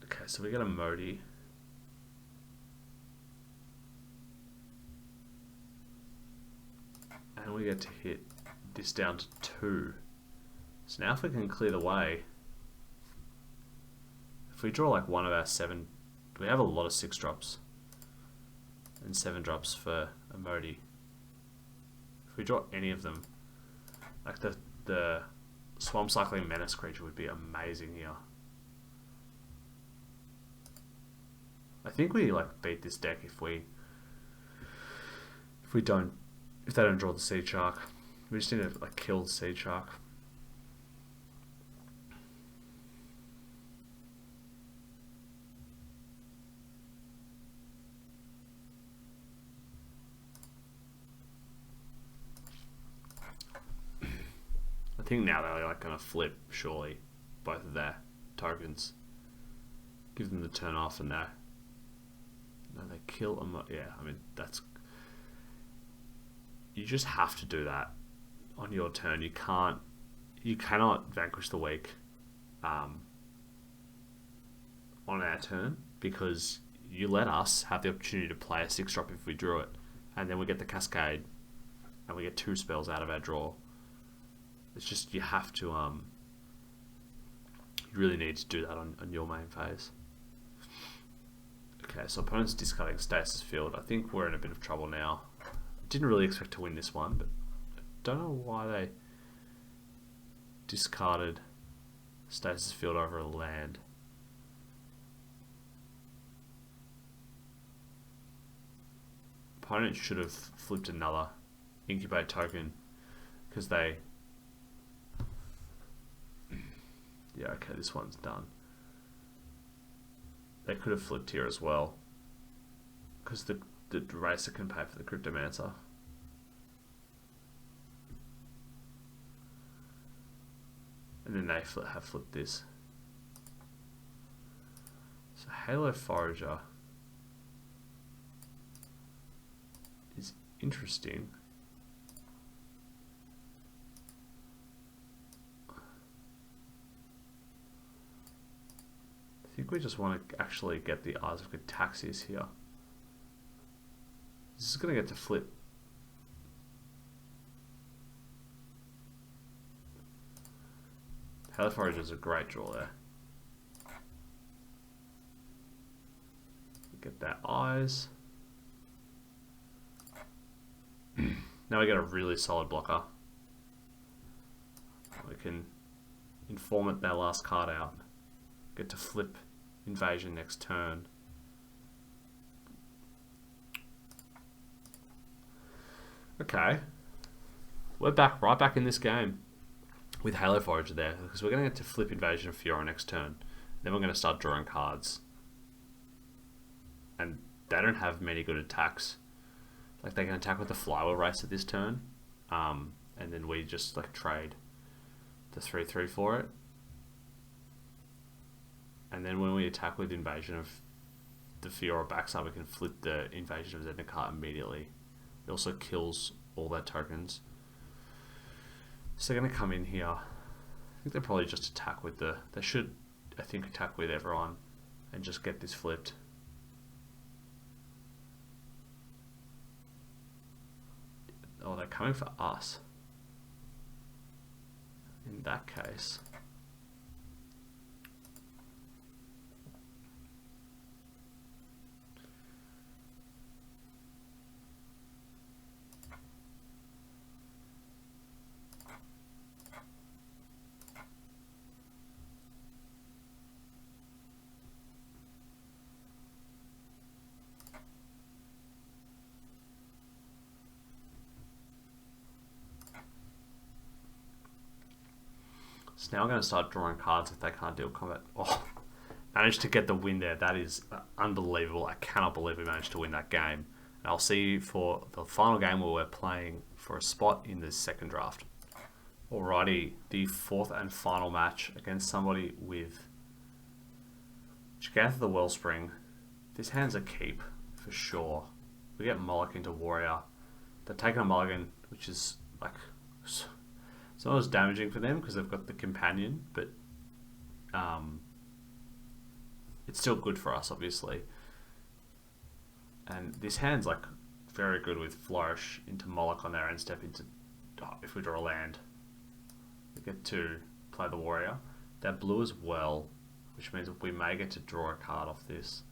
Okay, so we get a Modi. And we get to hit this down to 2. So now if we can clear the way, if we draw like one of our 7, we have a lot of 6 drops and 7 drops for a Modi. If we draw any of them, like the Swamp Cycling Menace creature would be amazing here. I think we like beat this deck if they don't draw the Seed Shark. We just need to like kill the Seed Shark. I think now they're like gonna flip surely both of their tokens. Give them the turn off and no, they kill them. Yeah, I mean that's. You just have to do that on your turn. You cannot vanquish the weak on our turn because you let us have the opportunity to play a 6-drop if we drew it, and then we get the Cascade, and we get 2 spells out of our draw. It's just you have to you really need to do that on your main phase. Okay, so opponent's discarding Stasis Field. I think we're in a bit of trouble now. Didn't really expect to win this one, but I don't know why they discarded Stasis Field over a land. Opponent should have flipped another Incubate token because they... Yeah, okay, this one's done. They could have flipped here as well because the Racer can pay for the Cryptomancer. And then they have flipped this. So Halo Forager is interesting. I think we just want to actually get the Eyes of Cataxius here. This is going to get to flip. Halo Forager is a great draw there. Get that Eyes. Now we get a really solid blocker. We can Informant their last card out. Get to flip Invasion next turn. Okay. We're right back in this game with Halo Forager there, because we're going to get to flip Invasion of Fiora next turn. Then we're going to start drawing cards. And they don't have many good attacks. Like, they can attack with the Flywheel Racer this turn. And then we just, like, trade the 3/3 for it. And then when we attack with Invasion of the Fiora backside, we can flip the Invasion of Zendikar immediately. It also kills all their tokens. So they're going to come in here. I think they'll probably just attack with the... They should, I think, attack with everyone and just get this flipped. Oh, they're coming for us. In that case... So now we're going to start drawing cards if they can't deal combat. Oh, managed to get the win there. That is unbelievable. I cannot believe we managed to win that game. And I'll see you for the final game where we're playing for a spot in the second draft. Alrighty, the fourth and final match against somebody with Jagath the Wellspring. This hand's a keep for sure. we get Moloch into Warrior. They're taking a mulligan, which is like it's not as damaging for them because they've got the companion, but it's still good for us, obviously. And this hand's like very good with Flourish into Moloch on their end step into if we draw a land. We get to play the Warrior. They're blue as well, which means we may get to draw a card off this.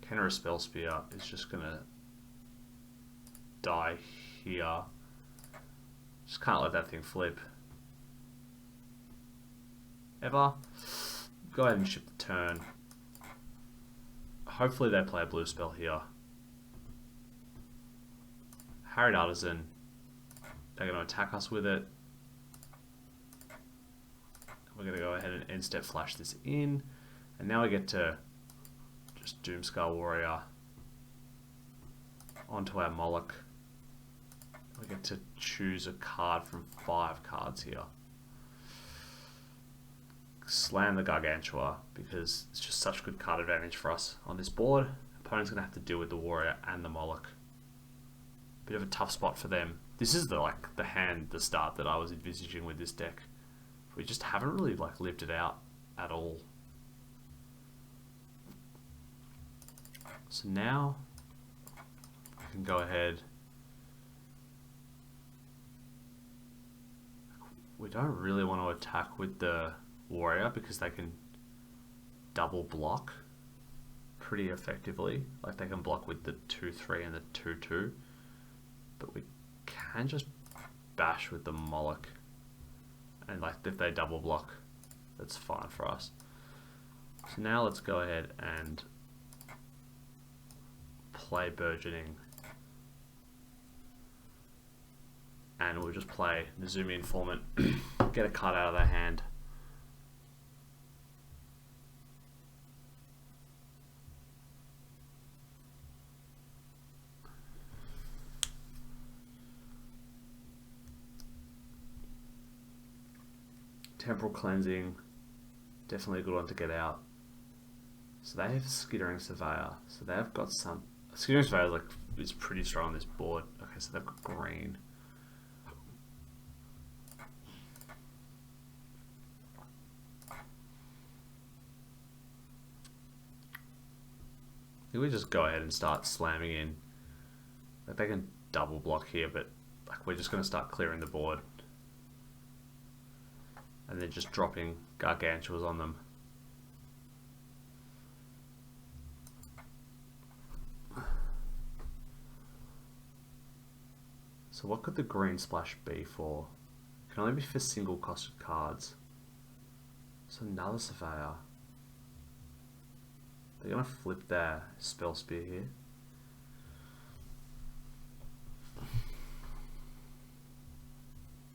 Kenner Spell Spear is just gonna die here. Just can't let that thing flip. Ever. Go ahead and ship the turn. Hopefully they play a blue spell here. Harried Artisan. They're going to attack us with it. We're going to go ahead and end step flash this in. And now we get to just Doomskull Warrior onto our Moloch. We get to choose a card from 5 cards here. Slam the Gargantua because it's just such good card advantage for us on this board. Opponent's going to have to deal with the Warrior and the Moloch. Bit of a tough spot for them. This is the start that I was envisaging with this deck. We just haven't really lived it out at all. So now I can go ahead. We don't really want to attack with the Warrior because they can double block pretty effectively. Like they can block with the 2/3 and the 2/2. But we can just bash with the Moloch. And if they double block, that's fine for us. So now let's go ahead and play Burgeoning. And we'll just play Nezumi Informant, get a card out of their hand. Temporal Cleansing, definitely a good one to get out. So they have Skittering Surveyor. So they've got some... Skittering Surveyor is pretty strong on this board. Okay, so they've got green. I think we just go ahead and start slamming in. They can double block here, but we're just going to start clearing the board. And then just dropping Gargantuas on them. So what could the green splash be for? It can only be for single costed cards. So another Surveyor. They're going to flip their Spell Spear here.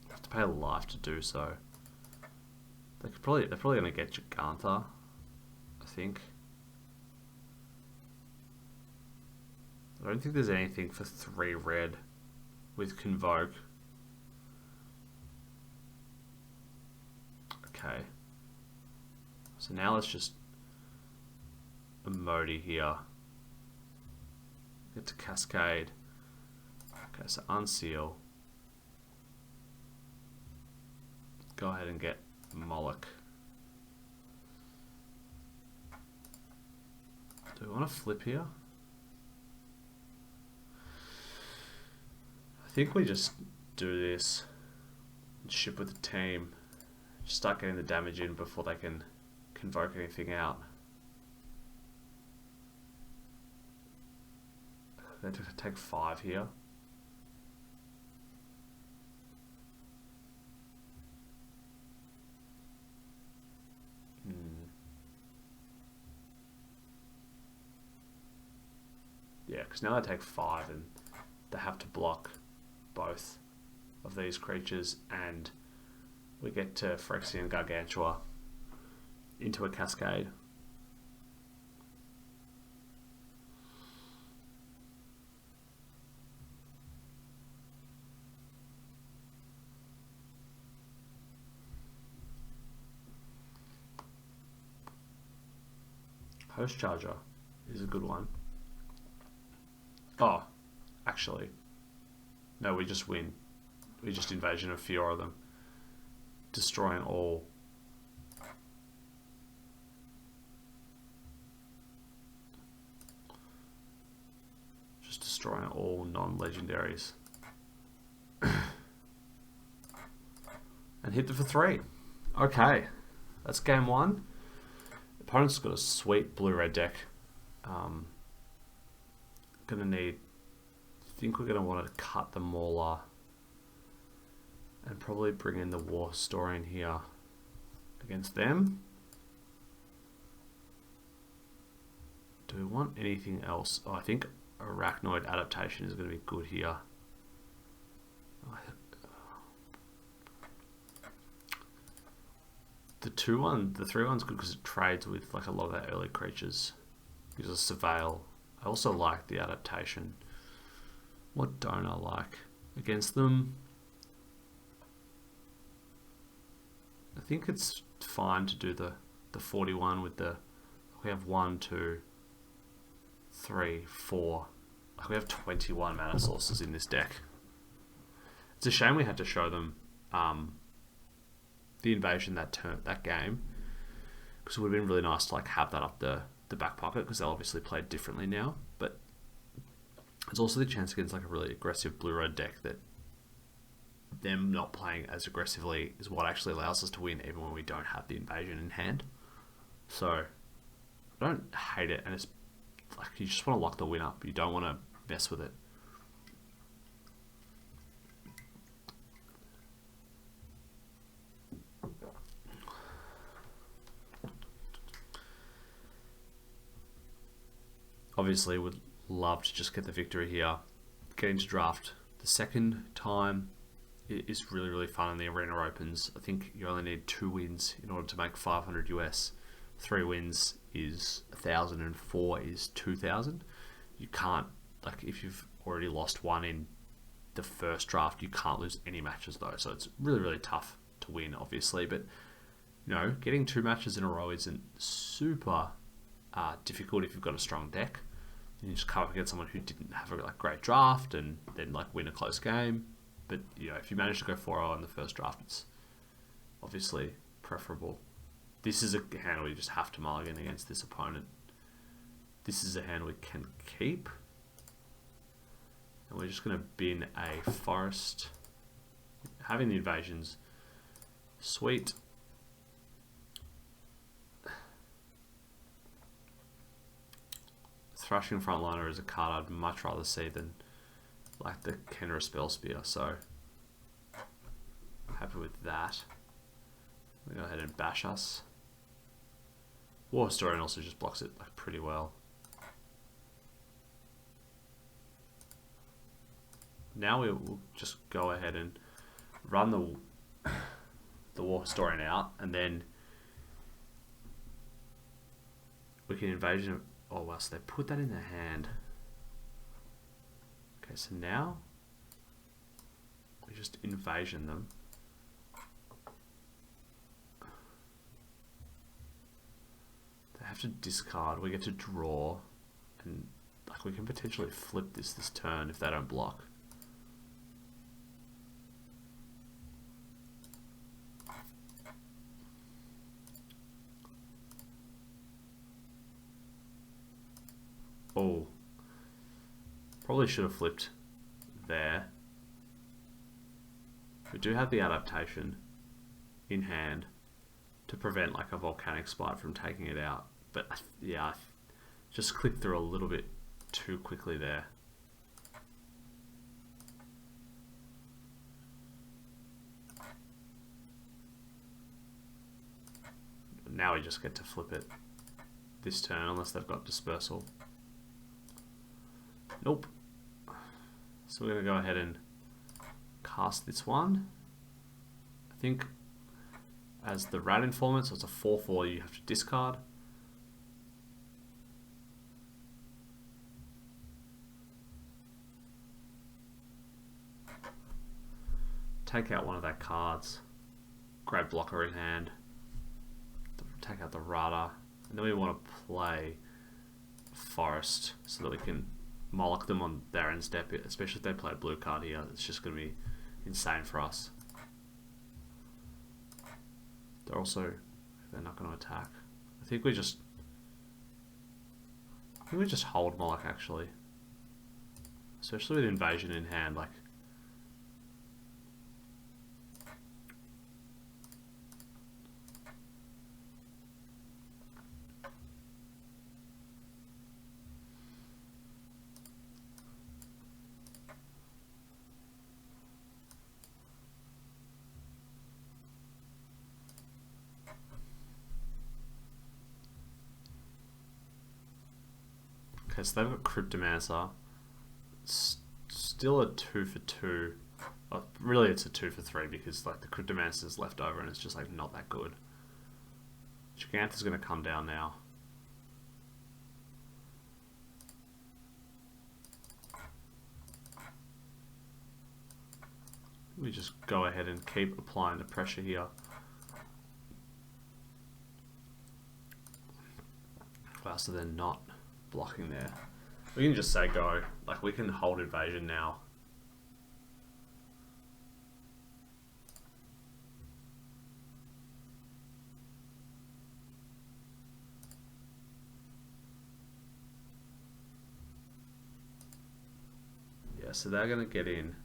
Have to pay a life to do so. They're probably going to get Giganta, I think. I don't think there's anything for 3 red with Convoke. Okay. So now let's just Modi here. Get to Cascade. Okay, so unseal. Go ahead and get Moloch. Do we want to flip here? I think we just do this and ship with the team. Just start getting the damage in before they can convoke anything out. They take 5 here. Yeah, because now they take 5 and they have to block both of these creatures, and we get to Phyrexian Gargantua into a Cascade. Host Charger is a good one. Oh, Actually, no, we just win. We just invasion a few of them, destroying all. Just destroying all non-legendaries. And hit them for 3. Okay, that's game 1. Opponent's got a sweet blue-red deck. Gonna need. I think we're gonna want to cut the Mauler and probably bring in the War Historian here against them. Do we want anything else? Oh, I think Arachnoid Adaptation is going to be good here. The 3-1's good because it trades with like a lot of their early creatures. Gives us Surveil. I also like the adaptation. What don't I like against them? I think it's fine to do the 41 with the. We have 1, 2, 3, 4. We have 21 mana sources in this deck. It's a shame we had to show them the invasion that game, because it would have been really nice to like have that up the back pocket, because they'll obviously play differently now. But there's also the chance against like a really aggressive blue-red deck that them not playing as aggressively is what actually allows us to win, even when we don't have the invasion in hand. So I don't hate it, and it's like you just want to lock the win up. You don't want to mess with it. Obviously, would love to just get the victory here. Getting to draft the second time is really, really fun, and the arena opens. I think you only need 2 wins in order to make 500 US. 3 wins is 1,000 and 4 is 2,000. You can't, like, if you've already lost 1 in the first draft, you can't lose any matches though. So it's really, really tough to win, obviously. But you know, getting 2 matches in a row isn't super difficult if you've got a strong deck. You just come up against someone who didn't have a like great draft and then like win a close game. But you know, if you manage to go 4-0 in the first draft, it's obviously preferable. This is a hand we just have to mulligan against this opponent. This is a hand we can keep. And we're just going to bin a forest. Having the invasions, sweet. Thrashing Frontliner is a card I'd much rather see than like the Kenra Spell Spear, so I'm happy with that. We'll go ahead and bash us. War Historian also just blocks it like pretty well. Now we'll just go ahead and run the War Historian out, and then we can invasion. Oh wow, so they put that in their hand. Okay, so now we just invasion them. They have to discard. We get to draw, and like we can potentially flip this turn if they don't block. Oh, probably should have flipped there. We do have the adaptation in hand to prevent like a volcanic spite from taking it out, but yeah, I just clicked through a little bit too quickly there. Now we just get to flip it this turn unless they've got dispersal. Nope. So we're going to go ahead and cast this one. I think as the Rat Informant, so it's a 4/4 you have to discard. Take out one of their cards. Grab blocker in hand. Take out the Rada. And then we want to play Forest so that we can Moloch them on their end step, especially if they play a blue card here. It's just going to be insane for us. They're not going to attack. I think we just hold Moloch actually, especially with invasion in hand. Like, okay, so they've got Cryptomancer. Still a 2 for 2. Really, it's a 2 for 3 because like the Cryptomancer's left over and it's just like not that good. Gigantha's going to come down now. We just go ahead and keep applying the pressure here. Wow, so they're not blocking there. We can just say go. Like, we can hold invasion now. Yeah, so they're going to get in.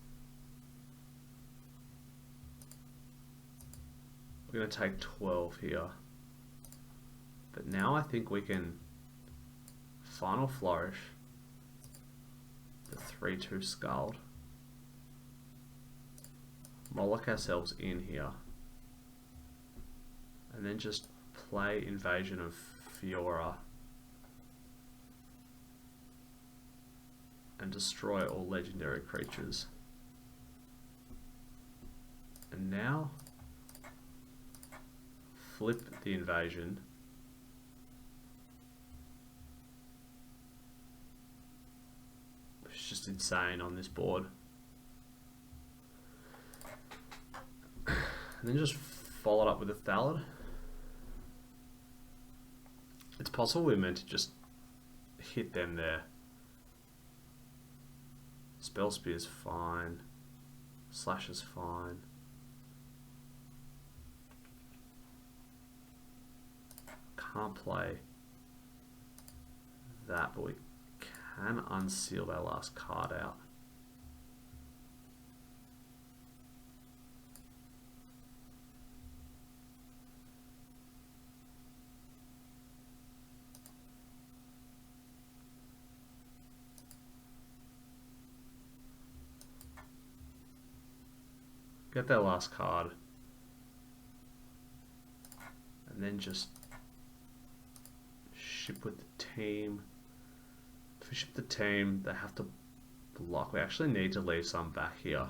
We're going to take 12 here. But now I think we can Final Flourish the 3/2 Scald. Moloch ourselves in here. And then just play Invasion of Fiora. And destroy all legendary creatures. And now flip the invasion. Which is just insane on this board. And then just follow it up with a Thallid. It's possible we're meant to just hit them there. Spell Spear's fine. Slash is fine. Can't play that, but we can unseal our last card out. Get that last card. And then just ship with the team. If we ship the team, they have to block. We actually need to leave some back here.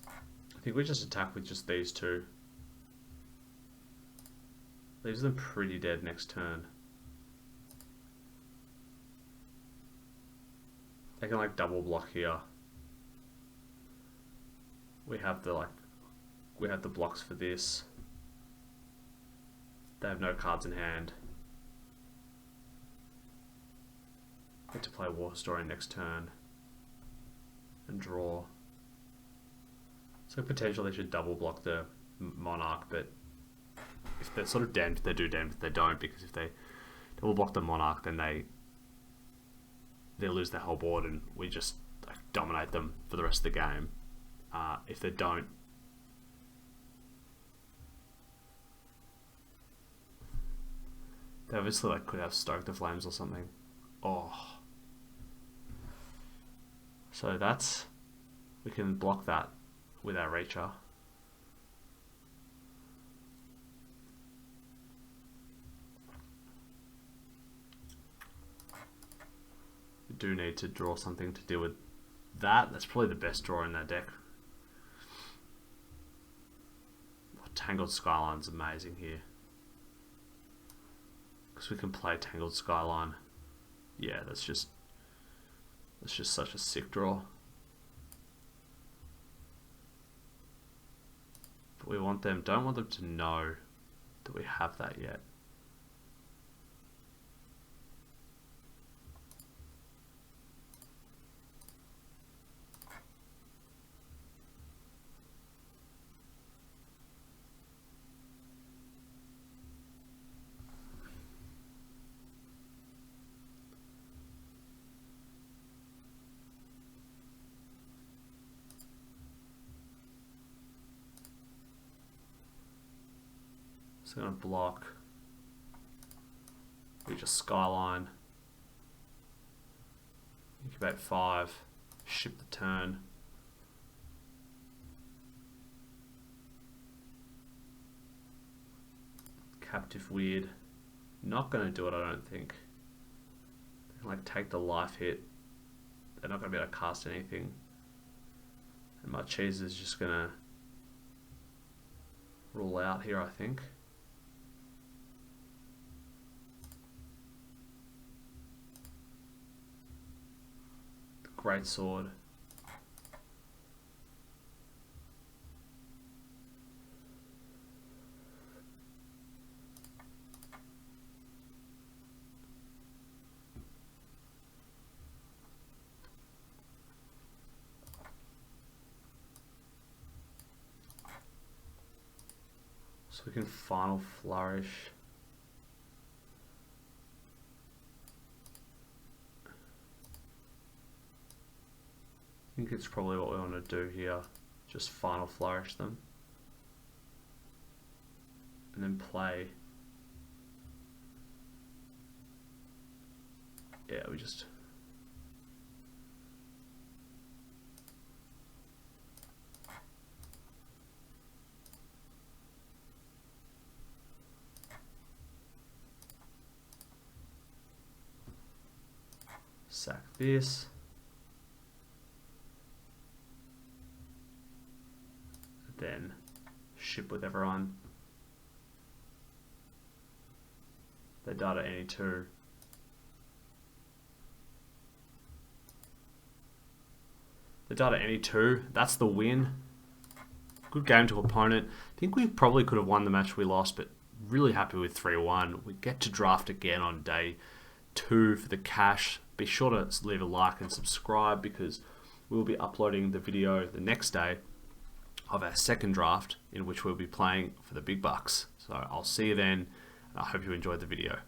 I think we just attack with just these two. Leaves them pretty dead next turn. They can like double block here. We have the blocks for this. They have no cards in hand. Get to play War Historian next turn and draw. So potentially they should double block the Monarch, but if they're sort of damned if they do, damned if they don't, because if they double block the Monarch, then they lose their whole board and we just like dominate them for the rest of the game. If they don't, they obviously like could have Stoke the Flames or something. Oh, so that's, we can block that with our Reacher. We do need to draw something to deal with that. That's probably the best draw in that deck. Tangled Skyline's amazing here. Because we can play Tangled Skyline. Yeah, that's just such a sick draw. But we don't want them to know Do we have that yet? So I'm going to block. We just skyline. Incubate 5. Ship the turn. Captive weird. Not going to do it, I don't think. They can like take the life hit. They're not going to be able to cast anything. And my cheese is just going to rule out here, I think. Great sword. So we can final flourish. I think it's probably what we want to do here. Just final flourish them. And then play. Yeah, we just... sack this. Then ship with everyone. They died at any 2. They died at any 2. That's the win. Good game to opponent. I think we probably could have won the match we lost, but really happy with 3-1. We get to draft again on day 2 for the cash. Be sure to leave a like and subscribe because we'll be uploading the video the next day of our second draft in which we'll be playing for the big bucks. So I'll see you then. I hope you enjoyed the video.